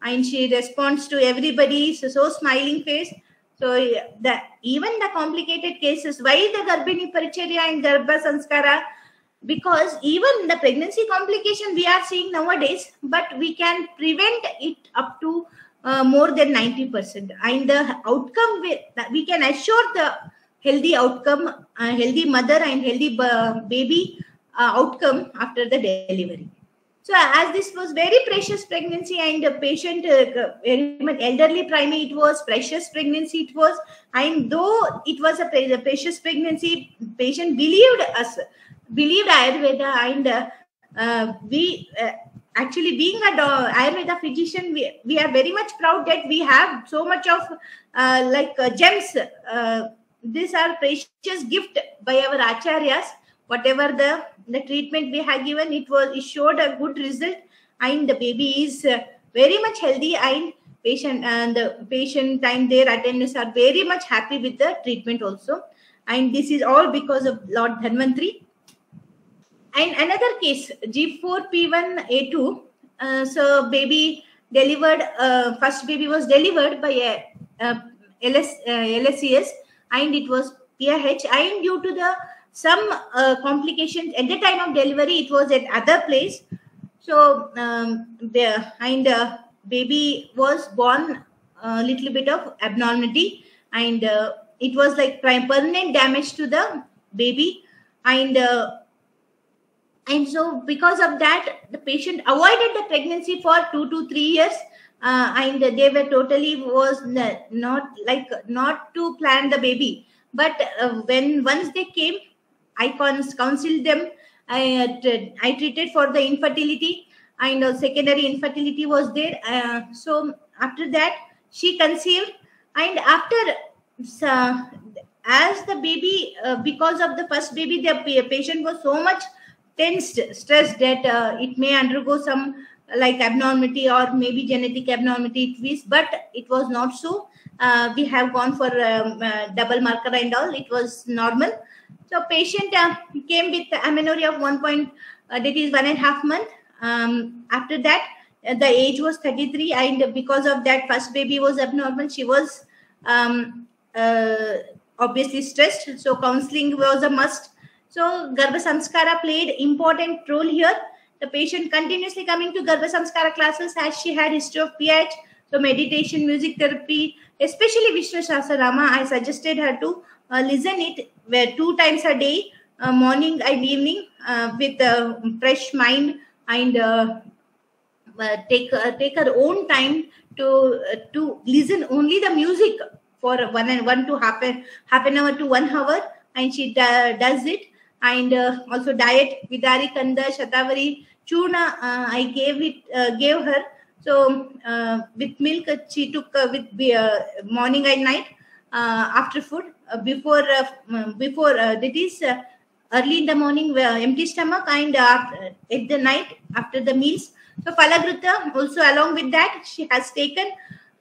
and she responds to everybody. So smiling face. So even the complicated cases, why the Garbhini Paricharya and Garbha Samskara because even the pregnancy complication we are seeing nowadays, but we can prevent it up to more than 90%. And the outcome we can assure the healthy outcome, healthy mother and healthy baby outcome after the delivery. So as this was very precious pregnancy and the patient very much elderly primary, it was precious pregnancy it was, and though it was a precious pregnancy, patient believed Ayurveda, and we actually being a Ayurveda physician, we are very much proud that we have so much of gems. These are precious gift by our acharyas. Whatever the treatment we have given, it showed a good result, and the baby is very much healthy, and the patient and their attendants are very much happy with the treatment also. And this is all because of Lord Dhanvantri. And another case, G4P1A2. So baby delivered, first baby was delivered by LSCS, and it was PIH, and due to some complications at the time of delivery, it was at other place. So baby was born a little bit of abnormality, and it was like permanent damage to the baby, and so because of that, the patient avoided the pregnancy for 2 to 3 years, and they were totally was not to plan the baby. But once they came, I counseled them. I treated for the infertility, and secondary infertility was there. So after that, she conceived, and after as the baby, because of the first baby, the patient was so much tensed, stressed that it may undergo some abnormality or maybe genetic abnormality, but it was not so. We have gone for double marker and all. It was normal. So patient came with amenorrhea of 1.5 months. After that, the age was 33, and because of that first baby was abnormal, she was obviously stressed. So counseling was a must. So Garbha Samskara played important role here. The patient continuously coming to Garbha Samskara classes as she had history of PH. So meditation, music therapy, especially Vishnu Sahasranama, I suggested her to listen it 2 times a day, morning and evening, with a fresh mind, and take her own time to listen only the music for 1 to half an hour to 1 hour, and she does it. And also diet, Vidari Kanda, Shatavari, Churna, I gave her. So with milk she took with morning and night, after food, before that is early in the morning, empty stomach, and at the night after the meals. So Falagruta also along with that she has taken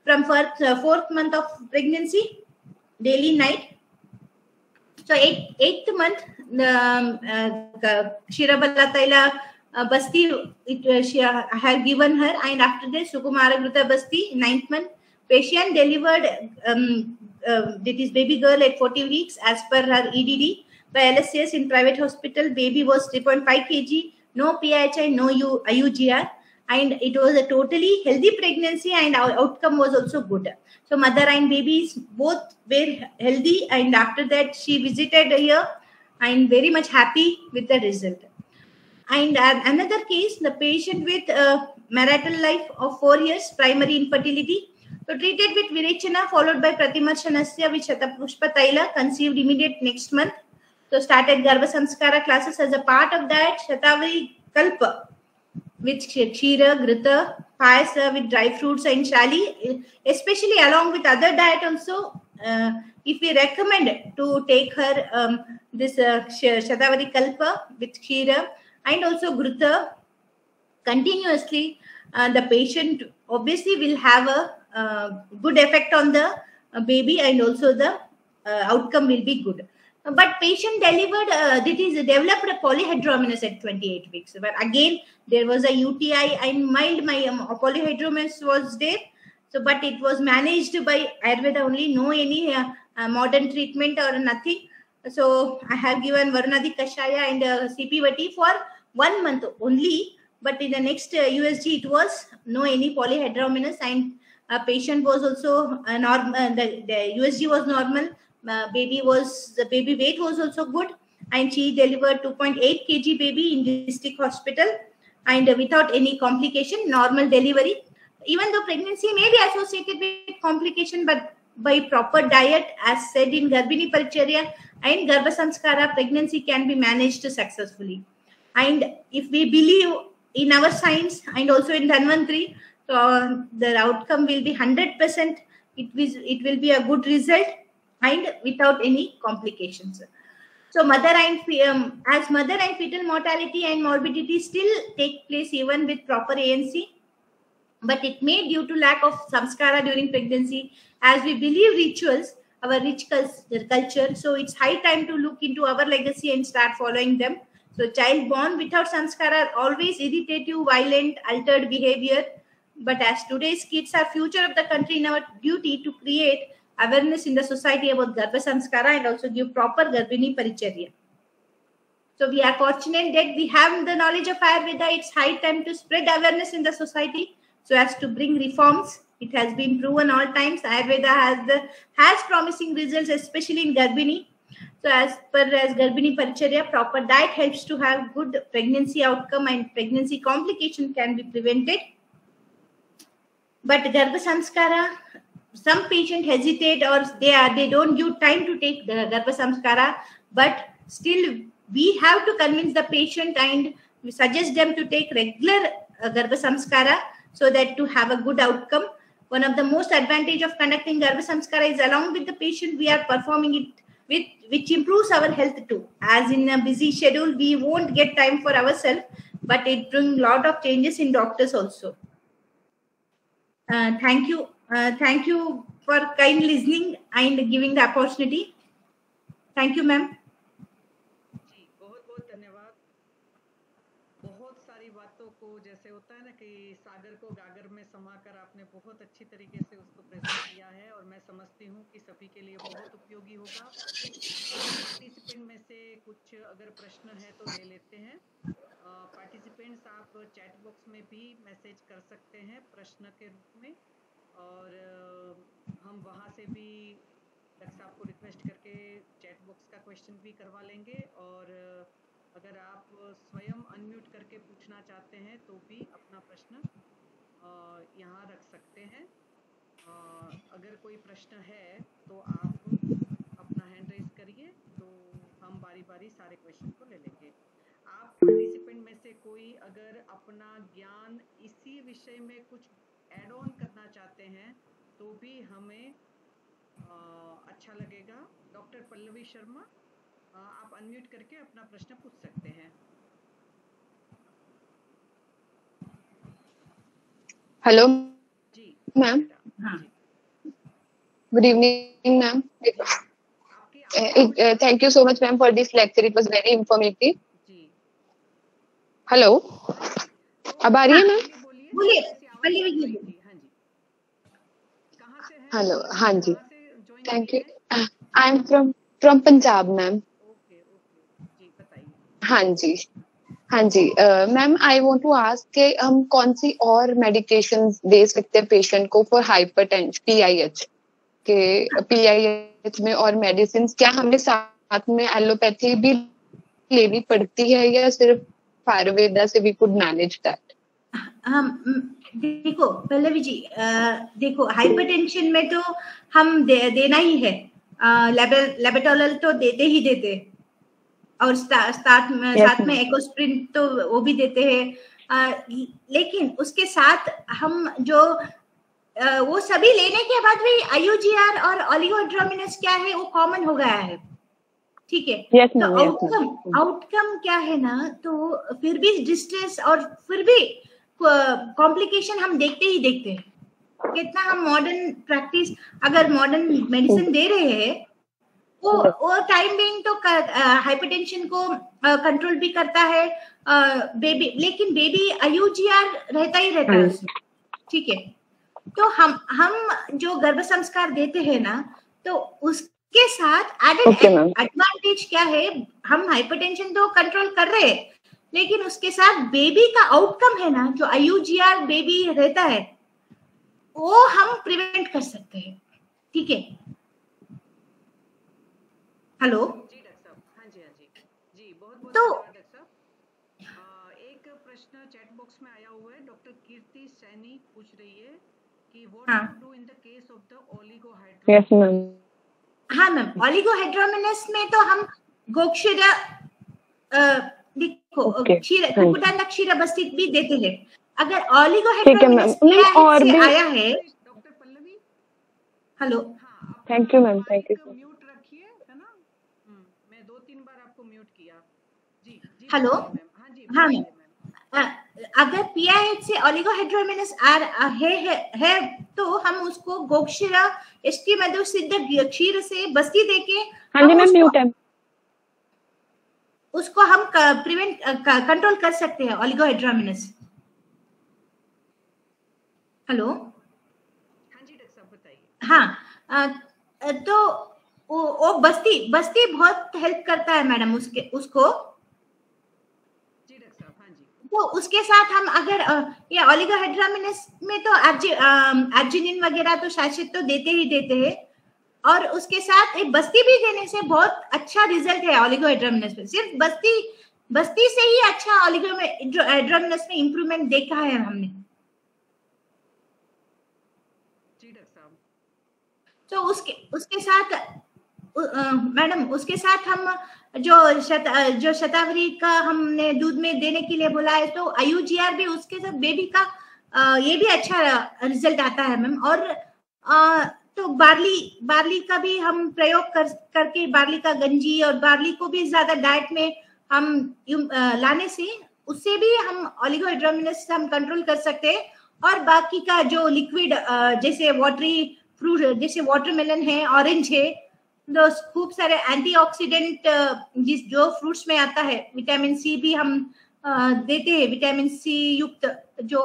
from 4th month of pregnancy, daily night. So 8th month, Kshirabala Taila Basti, I have given her, and after this Sukumara Gruta Basti, 9th month. Patient delivered that is baby girl at 40 weeks as per her EDD by LSCS in private hospital. Baby was 3.5 kg, no PIHI, no IUGR, and it was a totally healthy pregnancy, and our outcome was also good. So mother and babies both were healthy, and after that she visited here and very much happy with the result. And another case, the patient with marital life of 4 years, primary infertility. So treated with Virechana followed by Pratimarshanasya with Shatapushpa Taila, conceived immediate next month. So started Garbha Samskara classes. As a part of that, Shatavari Kalpa with Kshira, Grita, Payasa with dry fruits and Shali, especially along with other diet also. If we recommend to take her this Shatavari Kalpa with Kshira and also Grita continuously, the patient obviously will have a good effect on the baby, and also the outcome will be good. But patient developed a polyhydramnios at 28 weeks. But again, there was a UTI and mild polyhydramnios was there. So, but it was managed by Ayurveda only, no any modern treatment or nothing. So I have given Varunadi Kashaya and CP Vati for 1 month only, but in the next USG it was no any polyhydramnios, and patient was also normal. The USG was normal. The baby weight was also good, and she delivered 2.8 kg baby in district hospital, and without any complication, normal delivery. Even though pregnancy may be associated with complication, but by proper diet, as said in Garbhini Paricharya and Garbha Sanskara, pregnancy can be managed successfully. And if we believe in our science and also in Dhanvantri, the outcome will be 100%. It will be a good result and without any complications. So as mother and fetal mortality and morbidity still take place even with proper ANC, but it may due to lack of samskara during pregnancy, as we believe rituals, our rich culture. So it's high time to look into our legacy and start following them. So child born without samskara are always irritative, violent, altered behavior. But as today's kids are future of the country, in our duty to create awareness in the society about Garbha Sanskara and also give proper Garbhini Paricharya. So we are fortunate that we have the knowledge of Ayurveda. It's high time to spread awareness in the society so as to bring reforms. It has been proven all times. Ayurveda has promising results, especially in Garbhini. So as Garbhini Paricharya, proper diet helps to have good pregnancy outcome and pregnancy complication can be prevented. But Garbha Sanskara, some patients hesitate or they don't give time to take the Garbha Sanskara, but still we have to convince the patient and we suggest them to take regular Garbha Sanskara so that to have a good outcome. One of the most advantage of conducting Garbha Sanskara is along with the patient we are performing it which improves our health too. As in a busy schedule, we won't get time for ourselves, but it brings a lot of changes in doctors also. Thank you. Thank you for kind listening and giving the opportunity. Thank you, ma'am. जी बहुत बहुत धन्यवाद। बहुत सारी बातों को जैसे होता है ना कि सागर को गागर में समाकर आपने बहुत अच्छी तरीके से उसको प्रेजेंट किया है और मैं समझती हूँ कि सभी के लिए बहुत उपयोगी होगा। पार्टिसिपेंट में से कुछ अगर प्रश्न है तो ले लेते हैं। पार्टिसिपेंट्स आप चैट बॉक्स में भी मैसेज कर सकते हैं प्रश्न के रूप में और हम वहाँ से भी डॉक्टर साहब को रिक्वेस्ट करके चैट बॉक्स का क्वेश्चन भी करवा लेंगे और अगर आप स्वयं अनम्यूट करके पूछना चाहते हैं तो भी अपना प्रश्न यहाँ रख सकते हैं। अगर कोई प्रश्न है तो आप अपना हैंड रेज करिए तो हम बारी बारी सारे क्वेश्चन को ले लेंगे। आप पार्टिसिपेंट में से कोई अगर अपना ज्ञान इसी विषय में कुछ ऐड ऑन करना चाहते हैं तो भी हमें अच्छा लगेगा। डॉक्टर पल्लवी शर्मा, आप अनम्यूट करके अपना प्रश्न पूछ सकते हैं। हेलो जी ma'am. Good evening ma'am. Thank you so much ma'am for this lecture, it was very informative. जी हेलो, अब आ रही है मैम? बोलिए। हाँ जी, कहाँ से हैं? हेलो, हाँ जी, थैंक यू। हैं? I am from Punjab ma'am. Okay जी बताइए। हाँ जी, हाँ जी ma'am, I want to ask कि हम कौन सी और मेडिकेशंस दे सकते हैं पेशेंट को फॉर हाइपरटेंशन PIH के PIH में और मेडिसिन क्या हमें साथ में एलोपैथी भी लेनी पड़ती है या सिर्फ आयुर्वेदा से वी कुड मैनेज दैट? देखो पल्लवी जी, देखो हाइपरटेंशन में तो हम देना ही है, लेबेटोलल तो देते और साथ में एकोस्प्रिन तो वो भी देते हैं, लेकिन उसके साथ हम जो वो सभी लेने के बाद भी IUGR और ओलिगोड्रोमिनस क्या है वो कॉमन हो गया है, ठीक है। yes, तो आउटकम क्या है ना, तो फिर भी डिस्ट्रेस और फिर भी कॉम्प्लिकेशन हम देखते हैं। कितना हम मॉडर्न प्रैक्टिस अगर मॉडर्न मेडिसिन दे रहे हैं वो टाइम बिंग तो हाइपरटेंशन को कंट्रोल भी करता है बेबी, लेकिन बेबी IUGR रहता है उसमें, ठीक है। तो हम जो गर्भ संस्कार देते हैं ना, तो के साथ एडेड एडवांटेज क्या है, हम हाइपरटेंशन तो कंट्रोल कर रहे हैं, लेकिन उसके साथ बेबी का आउटकम है ना, जो IUGR बेबी रहता है वो हम प्रिवेंट कर सकते हैं। ठीक है, हेलो जी डॉक्टर साहब। हाँ जी, हाँ जी जी, बहुत बहुत तो धन्यवाद डॉक्टर साहब। एक प्रश्न चैट बॉक्स में आया हुआ है, डॉक्टर कीर्ति सैनी पूछ रही है कि व्हाट हाँ to do in the case of the oligohydrosis. Yes ma'am. हाँ मैम, ओलिगोहाइड्रोमिनस में तो हम गोक्षीरा देखो कुकुटांडा क्षीरबस्ती भी देते हैं। अगर ओलिगोहाइड्रोमिनस और भी आया है, डॉक्टर पल्लवी हेलो, हाँ, thank you ma'am, thank you. Mute रखिए, है ना। मैं 2-3 बार आपको म्यूट किया। जी जी, हेलो, मैम। हाँ जी, हाँ मैम। अगर PIH से ओलिगोहाइड्रोमिनस है तो हम उसको गोक्षीरा एस्टिमैडो सिद्ध क्षीर से बस्ती देके हाँ जी मैम, म्यूट है, उसको हम प्रिवेंट कंट्रोल कर सकते हैं ओलिगोहाइड्रोमिनस। हेलो, हाँ जी डॉक्टर साहब, बताइए। हाँ, तो वो बस्ती बहुत हेल्प करता है मैडम उसको। जी डॉक्टर साहब, हाँ जी। तो उसके साथ हम अगर ये ओलिगोहाइड्रोमिनस में तो एर्जिनिन वगैरह तो शायद तो देते हैं, और उसके साथ एक बस्ती भी देने से बहुत अच्छा रिजल्ट है ओलिगोहाइड्रोमिनस में। सिर्फ बस्ती से ही अच्छा ओलिगोहाइड्रोमिनस में इंप्रूवमेंट देखा है हमने। जी डॉक्टर साहब। तो उसके साथ मैडम, उसके साथ हम जो शतावरी का हमने दूध में देने के लिए बोला है, तो IUGR भी उसके साथ बेबी का ये भी अच्छा रिजल्ट आता है मैम। और तो बार्ली का भी हम प्रयोग करके बार्ली का गंजी और बार्ली को भी ज्यादा डाइट में हम लाने से उससे भी हम ओलिगोहाइड्रोमिनस हम कंट्रोल कर सकते हैं। और बाकी का जो लिक्विड जैसे वाटरी फ्रूट, जैसे वाटरमेलन है, ऑरेंज है, तो खूब सारे एंटीऑक्सीडेंट जो फ्रूट्स में आता है, विटामिन सी भी हम देते हैं, विटामिन सी युक्त जो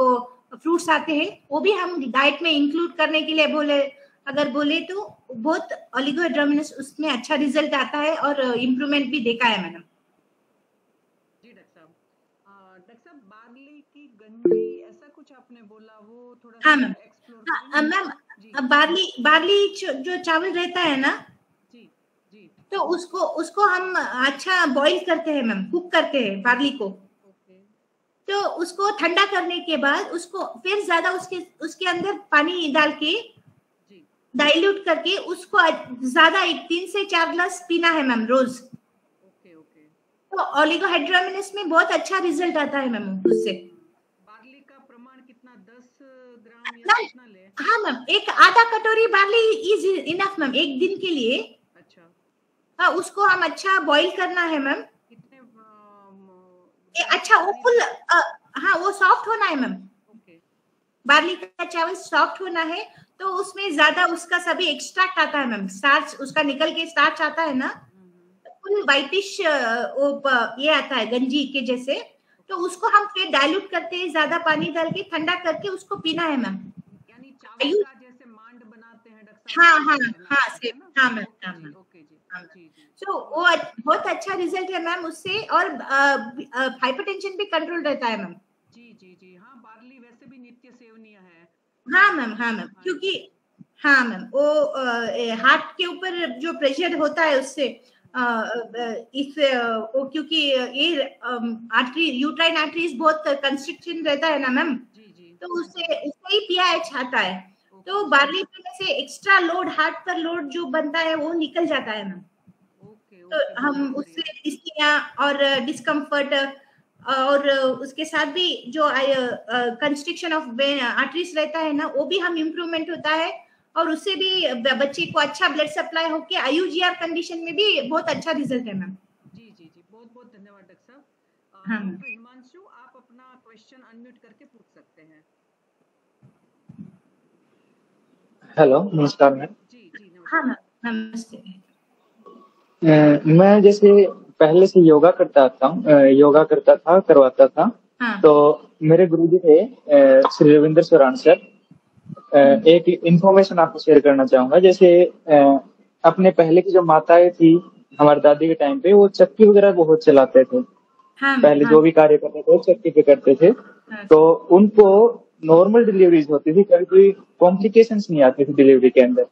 फ्रूट्स आते हैं वो भी हम डाइट में इंक्लूड करने के लिए बोले तो बहुत ओलिगोहाइड्रोमिनस उसमें अच्छा रिजल्ट आता है और इम्प्रूवमेंट भी देखा है मैडम। जी डॉक्टर साहब, बार्ली की गंजी ऐसा कुछ आपने बोला, वो थोड़ा हाँ सा मैम, एक्सप्लोर मैम बार्ली जो चावल रहता है ना, जी जी, तो उसको हम अच्छा बॉईल करते हैं मैम, कुक करते हैं बार्ली को। ओके। तो उसको ठंडा करने के बाद उसको फिर ज्यादा उसके अंदर पानी डाल के डाइल्यूट करके उसको ज्यादा 3 से 4 ग्लास पीना है मैम रोज। Okay okay. तो ओलिगोहाइड्रोमिनस में बहुत अच्छा रिजल्ट आता है मैम उससे। बार्ली का प्रमाण कितना, 10 ग्राम या कितना ले? हाँ मैम, एक आधा कटोरी बार्ली इज इनफ मैम एक दिन के लिए। अच्छा। हाँ, उसको हम अच्छा बॉईल करना है मैम। कितने अच्छा वो फुल हाँ वो सॉफ्ट होना है मैम। ओके। बार्ली का चावल सॉफ्ट होना है, तो उसमें ज्यादा उसका सभी एक्सट्रैक्ट आता है मैम, स्टार्च उसका निकल के स्टार्च आता है ना, फुल व्हाइटिश ये आता है गंजी के जैसे। तो उसको हम फिर डाइल्यूट करते हैं, ज्यादा पानी डाल के ठंडा करके उसको पीना है मैम। यानी चावल का जैसे मांड बनाते हैं डॉक्टर हाँ साहब? हाँ मैम। ओके जी जी जी। तो वो बहुत अच्छा रिजल्ट है मैम उससे, और हाइपरटेंशन भी कंट्रोल रहता है मैम। जी जी जी, हाँ बार्ली वैसे भी नित्य सेवनीय है। हाँ मैम, क्योंकि हाँ मैम वो हार्ट के ऊपर जो प्रेशर होता है उससे इससे वो, क्योंकि ये आर्टरी, यूट्राइन आर्टरीज बहुत कंस्ट्रिक्शन रहता है ना मैम, तो उससे ही PIH आता है। तो बार्ली पीने से एक्स्ट्रा लोड, हार्ट पर लोड जो बनता है वो निकल जाता है मैम। तो हम उससे डिस्किया और डिस्कम्फर्ट और उसके साथ भी जो कंस्ट्रिक्शन ऑफ आर्टरीज रहता है ना, वो भी हम इम्प्रूवमेंट होता है, और उससे भी बच्चे को अच्छा ब्लड सप्लाई होके IUGR कंडीशन में भी बहुत अच्छा रिजल्ट है मैम। जी जी जी, बहुत बहुत धन्यवाद डॉक्टर साहब। हाँ डॉक्टर हिमांशु, आप अपना क्वेश्चन अनम्यूट करके पूछ सकते हैं। हेलो, नमस्कार मैम। जी जी हाँ मैम, नमस्ते। मैं जैसे पहले से योगा करवाता था। हाँ। तो मेरे गुरुजी थे श्री रविंद्र स्वरान सर। एक इंफॉर्मेशन आपको शेयर करना चाहूंगा। जैसे अपने पहले की जो माताएं थी हमारे दादी के टाइम पे, वो चक्की वगैरह बहुत चलाते थे। हाँ पहले हाँ जो भी कार्य करते थे वो चक्की पे करते थे। हाँ तो उनको नॉर्मल डिलीवरीज होती थी, कभी कोई कॉम्प्लिकेशंस नहीं आती थी डिलीवरी के अंदर,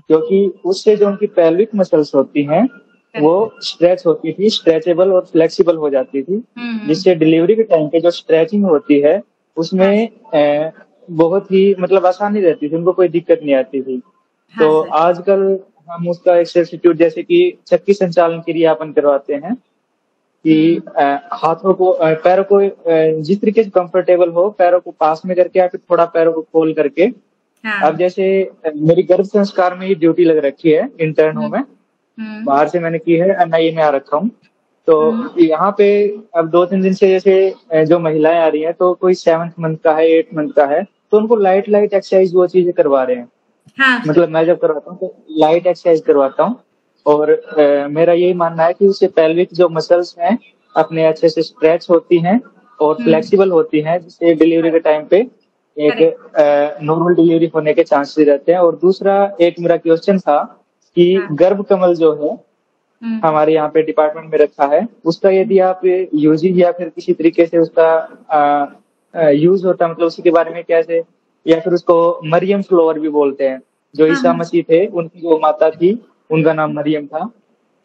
क्योंकि उससे जो उनकी पेल्विक मसल्स होती हैं वो स्ट्रेच होती थी, स्ट्रेचेबल और फ्लेक्सिबल हो जाती थी, जिससे डिलीवरी के टाइम पे जो स्ट्रेचिंग होती है उसमें बहुत ही मतलब आसानी रहती थी, उनको कोई दिक्कत नहीं आती थी। तो हाँ सर आजकल हम उसका एक सब्स्टिट्यूट जैसे कि चक्की संचालन क्रिया अपन करवाते हैं कि हाथों को पैरों को जिस तरीके से कंफर्टेबल हो, पैरों को पास में करके या फिर थोड़ा पैरों को खोल करके। हाँ अब जैसे मेरी गर्भ संस्कार में ही ड्यूटी लग रखी है इंटर्न हूँ मैं, बाहर से मैंने की है, एनआईए में आ रखा हूँ। तो यहाँ पे अब 2-3 दिन से जैसे जो महिलाएं आ रही हैं, तो कोई 7th मंथ का है, 8th मंथ का है, तो उनको लाइट एक्सरसाइज वो चीजें करवा रहे हैं। हाँ मतलब मैं जब करवाता हूँ तो लाइट एक्सरसाइज करवाता हूँ, और मेरा यही मानना है कि उससे पेल्विक जो मसल्स हैं अपने अच्छे से स्ट्रेच होती हैं और फ्लेक्सिबल होती हैं, जिससे डिलीवरी के टाइम पे एक नॉर्मल डिलीवरी होने के चांसेस रहते हैं। और दूसरा एक मेरा क्वेश्चन था कि गर्भ कमल जो है हमारे यहाँ पे डिपार्टमेंट में रखा है, उसका यदि आप यूजिंग या फिर किसी तरीके से उसका यूज होता, मतलब उसी के बारे में कैसे, या फिर उसको मरियम फ्लोवर भी बोलते हैं, जो ईसा मसीह थे उनकी जो माता थी उनका नाम मरियम था,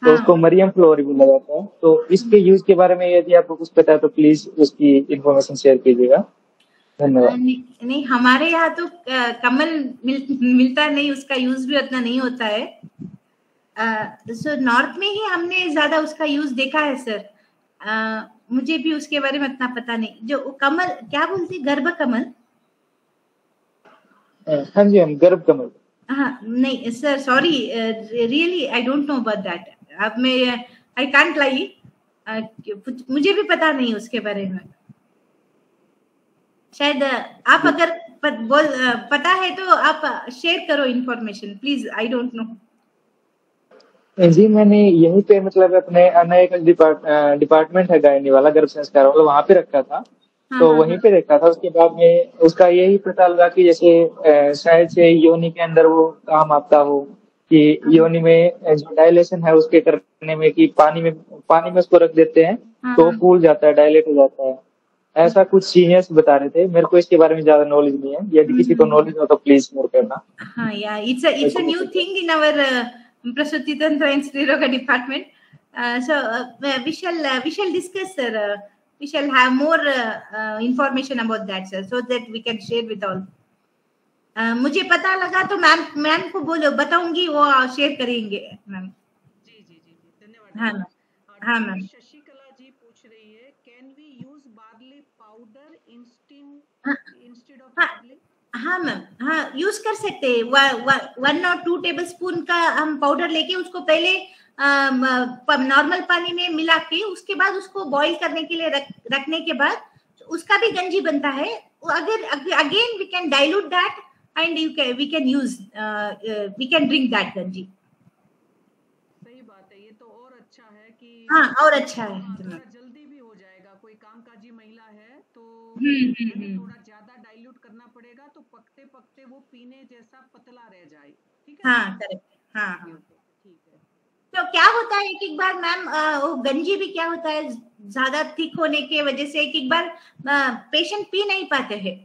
तो उसको मरियम फ्लोवर भी बोला जाता है। तो इसके यूज के बारे में यदि आपको कुछ पता है तो प्लीज उसकी इंफॉर्मेशन शेयर कीजिएगा। धन्यवाद। नहीं हमारे यहाँ तो कमल मिलता नहीं, उसका यूज भी उतना नहीं होता है। सो नॉर्थ में ही हमने ज्यादा उसका यूज देखा है सर। मुझे भी उसके बारे में इतना पता नहीं। जो कमल क्या बोलते, गर्भ कमल? हाँ जी, हम गर्भ कमल। हाँ नहीं sir, sorry, really I don't know about that. अब मैं आई कांट लाई, मुझे भी पता नहीं उसके बारे में। शायद आप अगर पता है तो आप शेयर करो information please, I don't know. जी मैंने यहीं पे मतलब अपने अनायक डिपार्टमेंट है गायनी वाला, गर्भ संस्कार वाला, वहां पे रखा था। तो वहीं पे देखा था। उसके बाद में उसका यही पता लगा कि जैसे शायद से योनि के अंदर वो काम आता हो, कि योनि में जो डायलेशन है उसके करने में, कि पानी में उसको रख देते हैं तो फूल जाता है, डायलेट हो जाता है। ऐसा कुछ सीनियर्स बता रहे थे, मेरे को इसके बारे में ज्यादा नॉलेज नहीं है। यदि किसी को नॉलेज हो तो प्लीज शेयर करना। हाँ या it's a new thing in our prasuti तंत्र and striroga department. So we shall discuss, sir. We shall have more information about that, sir, so that we can share with all. मुझे पता लगा तो मैम को बोलो, बताऊंगी, वो शेयर करेंगे मैम। जी जी जी धन्यवाद। हाँ हाँ मैम। शशिकला जी पूछ रही है, can we use barley powder instead of barley? हाँ मैम, हाँ यूज कर सकते हैं। 1 or 2 टेबलस्पून का हम पाउडर लेके उसको पहले नॉर्मल पानी में मिला के उसके बाद उसको बॉईल करने के लिए रखने के बाद उसका भी गंजी बनता है। अगर again we can dilute that and we can use, we can drink that गंजी। सही बात है, ये तो और अच्छा है कि हाँ और अच्छा है, जल्दी भी हो जाएगा। कोई कामकाजी महिला है तो थोड़ा ज्यादा डाइल्यूट करना पड़ेगा, तो पकते पकते वो पीने जैसा पतला रह जाए। ठीक है। हाँ करेक्ट। हाँ ठीक है। तो क्या होता है एक बार मैम, वो गंजी भी क्या होता है, ज्यादा थिक होने की वजह से एक बार पेशेंट पी नहीं पाते हैं,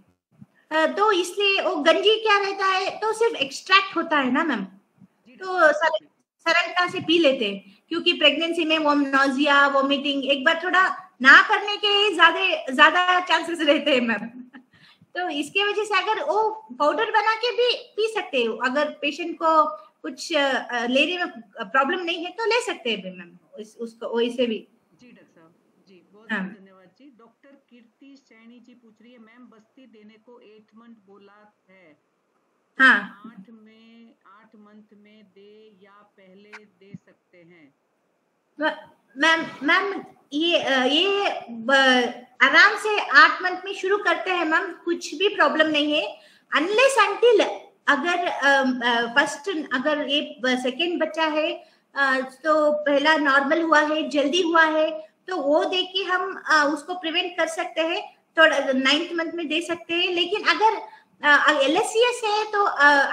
तो इसलिए वो गंजी क्या रहता है, तो सिर्फ एक्सट्रैक्ट होता है ना मैम, तो सरलता से पी लेते हैं। क्योंकि प्रेगनेंसी में वो नोजिया, वोमिटिंग एक बार थोड़ा ना करने के ज्यादा चांसेस रहते हैं मैम। तो इसके वजह से अगर वो पाउडर बना के भी पी सकते हो, अगर पेशेंट को कुछ लेने में प्रॉब्लम नहीं है तो ले सकते हैं मैम उसको वैसे भी। जी डॉक्टर साहब, जी बहुत धन्यवाद जी। डॉक्टर कीर्ति सैनी जी पूछ रही है, मैम बस्ती देने को 8 मंथ बोला है, हाँ 8 मंथ में दे या पहले दे सकते हैं? मैम ये आराम से 8 मंथ में शुरू करते हैं मैम, कुछ भी प्रॉब्लम नहीं है। अनलेस अंटिल अगर फर्स्ट अगर ये सेकेंड बच्चा है तो पहला नॉर्मल हुआ है, जल्दी हुआ है, तो वो देख के हम उसको प्रिवेंट कर सकते हैं, तो 9th मंथ में दे सकते हैं। लेकिन अगर LSCS है तो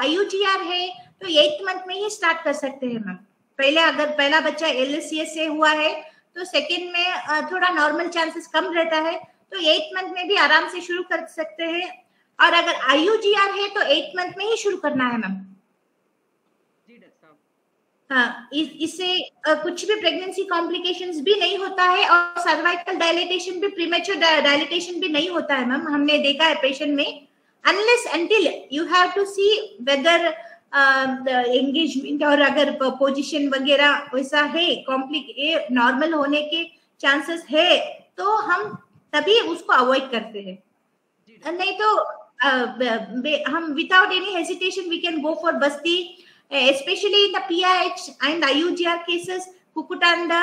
IUGR है तो 8th मंथ में ही स्टार्ट कर सकते हैं मैम। पहले अगर पहला बच्चा LSCS से हुआ है तो सेकेंड में थोड़ा नॉर्मल चांसेस कम रहता है, तो 8th मंथ में भी आराम से शुरू कर सकते हैं। और अगर IUGR है तो 8th मंथ में ही शुरू करना है मैम। जी डॉक्टर साहब। हाँ, इससे कुछ भी प्रेगनेंसी कॉम्प्लिकेशंस भी नहीं होता है और सर्वाइकल डायलेटेशन भी, प्रीमेच्योर डायलेटेशन भी नहीं होता है मैम। हमने देखा है पेशेंट में, unless until you have to see whether engagement और अगर पोजीशन वगैरह वैसा है, नॉर्मल होने के चांसेस है, तो हम तभी उसको अवॉइड करते हैं। नहीं तो हम without any hesitation we can go for basti, especially in the PIH and IUGR cases. कुकुट अंडा,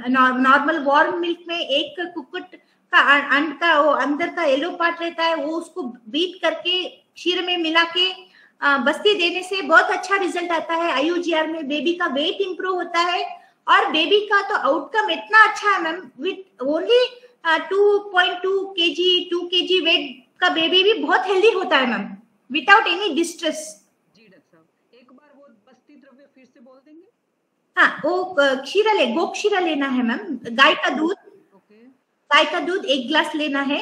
नॉर्मल वार्म मिल्क में एक कुकुट का अंड का वो अंदर का येलो पार्ट रहता है, वो उसको बीट करके क्षीर में मिला के बस्ती देने से बहुत अच्छा रिजल्ट आता है। IUGR में बेबी का वेट इंप्रूव होता है और बेबी का तो आउटकम इतना अच्छा है ma'am, with only 2.2 kg 2 kg weight का बेबी भी बहुत हेल्दी होता है मैम, विदाउट एनी डिस्ट्रेस। एक बार वो बस्ती द्रव्य फिर से बोल देंगे? हाँ, वो क्षीरा गोक्षीरा लेना है मैम, गाय का दूध। गाय का दूध 1 गिलास लेना है।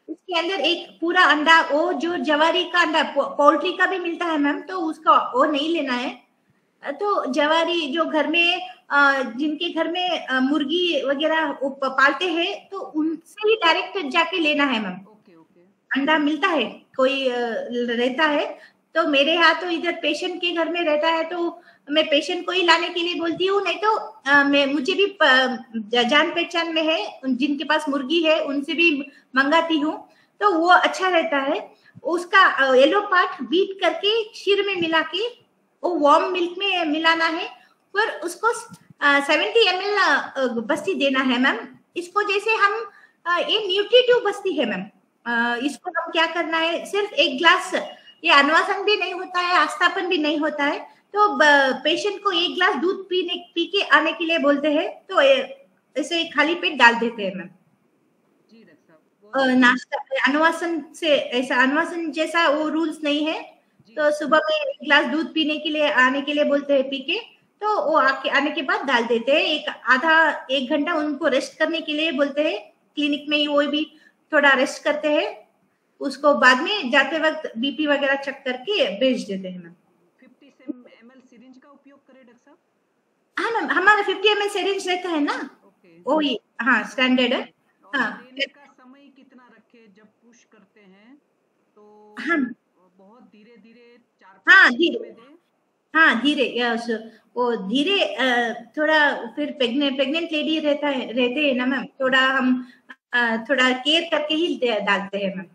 उसके अंदर एक पूरा अंडा, वो जो जवारी का अंडा पोल्ट्री का भी मिलता है मैम, तो उसका वो नहीं लेना है। तो जवारी जो घर में जिनके घर में मुर्गी वगैरह पालते हैं तो उनसे ही डायरेक्ट जाके लेना है मैम। अंडा मिलता है, कोई रहता है, तो मेरे यहाँ तो इधर पेशेंट के घर में रहता है तो मैं पेशेंट को ही लाने के लिए बोलती हूँ, नहीं तो मैं मुझे भी जान पहचान में है जिनके पास मुर्गी है उनसे भी मंगाती हूँ, तो वो अच्छा रहता है। उसका येलो पार्ट बीट करके क्षीर में मिला के वो वार्म मिल्क में मिलाना है, फिर उसको 70 ml बस्ती देना है मैम। इसको जैसे हम ये न्यूट्रिटिव बस्ती है मैम, इसको हम क्या करना है, सिर्फ 1 गिलास, ये अनवासन भी नहीं होता है, आस्थापन भी नहीं होता है, तो पेशेंट को 1 गिलास दूध पी के आने के लिए बोलते हैं, तो ऐसे खाली पेट डाल देते हैं मैम। नाश्ता अनवासन से, ऐसा अनवासन जैसा वो रूल्स नहीं है, तो सुबह में 1 गिलास दूध पीने के लिए आने के लिए बोलते हैं, पी के तो वो आने के बाद डाल देते हैं। 1 घंटा उनको रेस्ट करने के लिए बोलते हैं, क्लिनिक में ही वो भी थोड़ा रेस्ट करते हैं, उसको बाद में जाते वक्त BP वगैरह चेक करके भेज देते हैं मैम। 50 ml सिरिंज का उपयोग करें डॉक्टर साहब? हाँ मैम, हमारा 50 ml सिरिंज रहता है ना, वो ही हाँ स्टैंडर्ड है। हाँ, देने का समय कितना रखे जब पुश करते हैं तो? हाँ बहुत धीरे धीरे 4-5 धीरे, वो धीरे थोड़ा, फिर प्रेग्नेंट लेडी रहते हैं ना मैम, थोड़ा हम थोड़ा केयर करके ही डालते हैं मैम,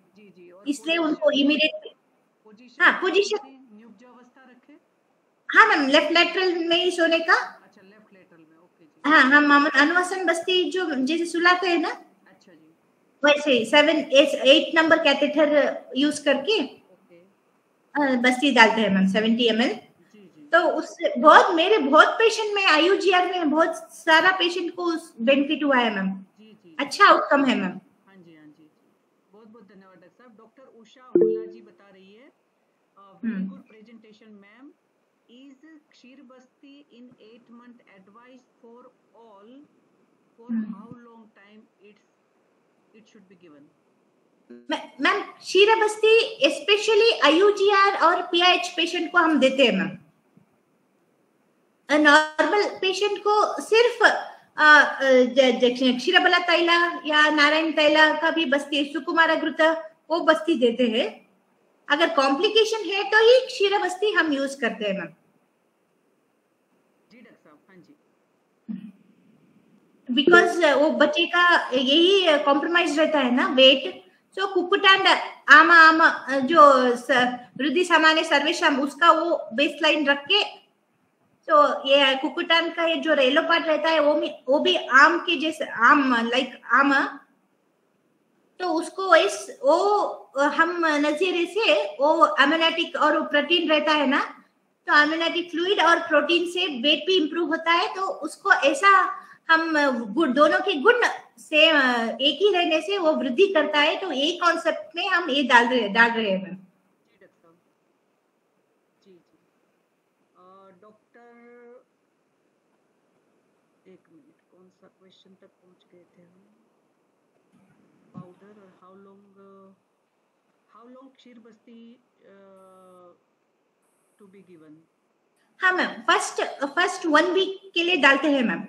इसलिए उनको इमीडिएट पोजीशन नियुक्त अवस्था रखे। हाँ मैम, लेफ्ट लेटरल में ही सोने का। अच्छा, लेफ्ट लेटरल में, ओके जी। हाँ, हम अनवसन बस्ती जो जैसे सुलाते हैं ना, अच्छा जी, वैसे 7-8 नंबर कैथेटर यूज करके बस्ती डालते हैं मैम 70 ml। तो उससे बहुत पेशेंट में IUGR में बहुत सारा पेशेंट को बेनिफिट हुआ है मैम, अच्छा आउटकम है मैम। हाँ जी, बहुत बहुत धन्यवाद डॉक्टर साहब। डॉक्टर उषा हुल्ला जी बता रही है, very good presentation ma'am. Is ksheer basti in 8 month advice for all, for how long time it should be given? Ma'am ksheer basti specially IUGR और PIH पेशेंट को हम देते हैं मैम। नॉर्मल पेशेंट को सिर्फ क्षीरबला तैला या नारायण तैला का भी बस्ती, सुकुमार घृत वो बस्ती देते हैं। अगर कॉम्प्लिकेशन है तो ही क्षीर बस्ती हम यूज करते हैं मैम। जी डॉक्टर साहब, हाँ जी। बिकॉज वो बच्चे का यही कॉम्प्रोमाइज रहता है ना, वेट। सो कुकुटांड आमा जो वृद्धि सामान्य सर्वेशम उसका वो बेसलाइन रख के, तो ये कुकुटान का ये जो येलो पार्ट रहता है वो भी आम के जैसे, आम लाइक आम, तो उसको वो हम नजरिए से वो अम्योनेटिक और प्रोटीन रहता है ना, तो अम्योनेटिक फ्लूइड और प्रोटीन से वेट भी इंप्रूव होता है, तो उसको ऐसा हम दोनों के गुण से एक ही रहने से वो वृद्धि करता है, तो यही कॉन्सेप्ट में हम ये डाल रहे हैं मैम। डॉक्टर, एक मिनट, कौन सा क्वेश्चन तक पहुंच गए थे हम? पाउडर और how long Kshir Basti to be given? हाँ मैम, फर्स्ट 1 वीक के लिए डालते हैं मैम।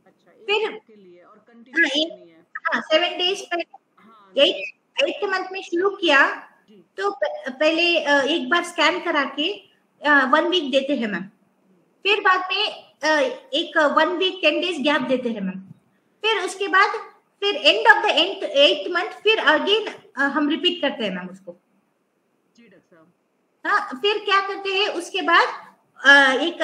अच्छा, फिर के लिए और कंटिन्यू करनी है? हाँ 7 डेज पहले 8th मंथ में शुरू किया तो पहले एक बार स्कैन करा के 1 वीक देते हैं मैम। फिर बाद में एक 1 वीक 10 डेज गैप देते हैं मैम। फिर उसके बाद फिर end of the 8th month फिर अगेन हम रिपीट करते हैं मैम उसको। जी डॉक्टर साहब। हाँ, फिर क्या करते हैं उसके बाद एक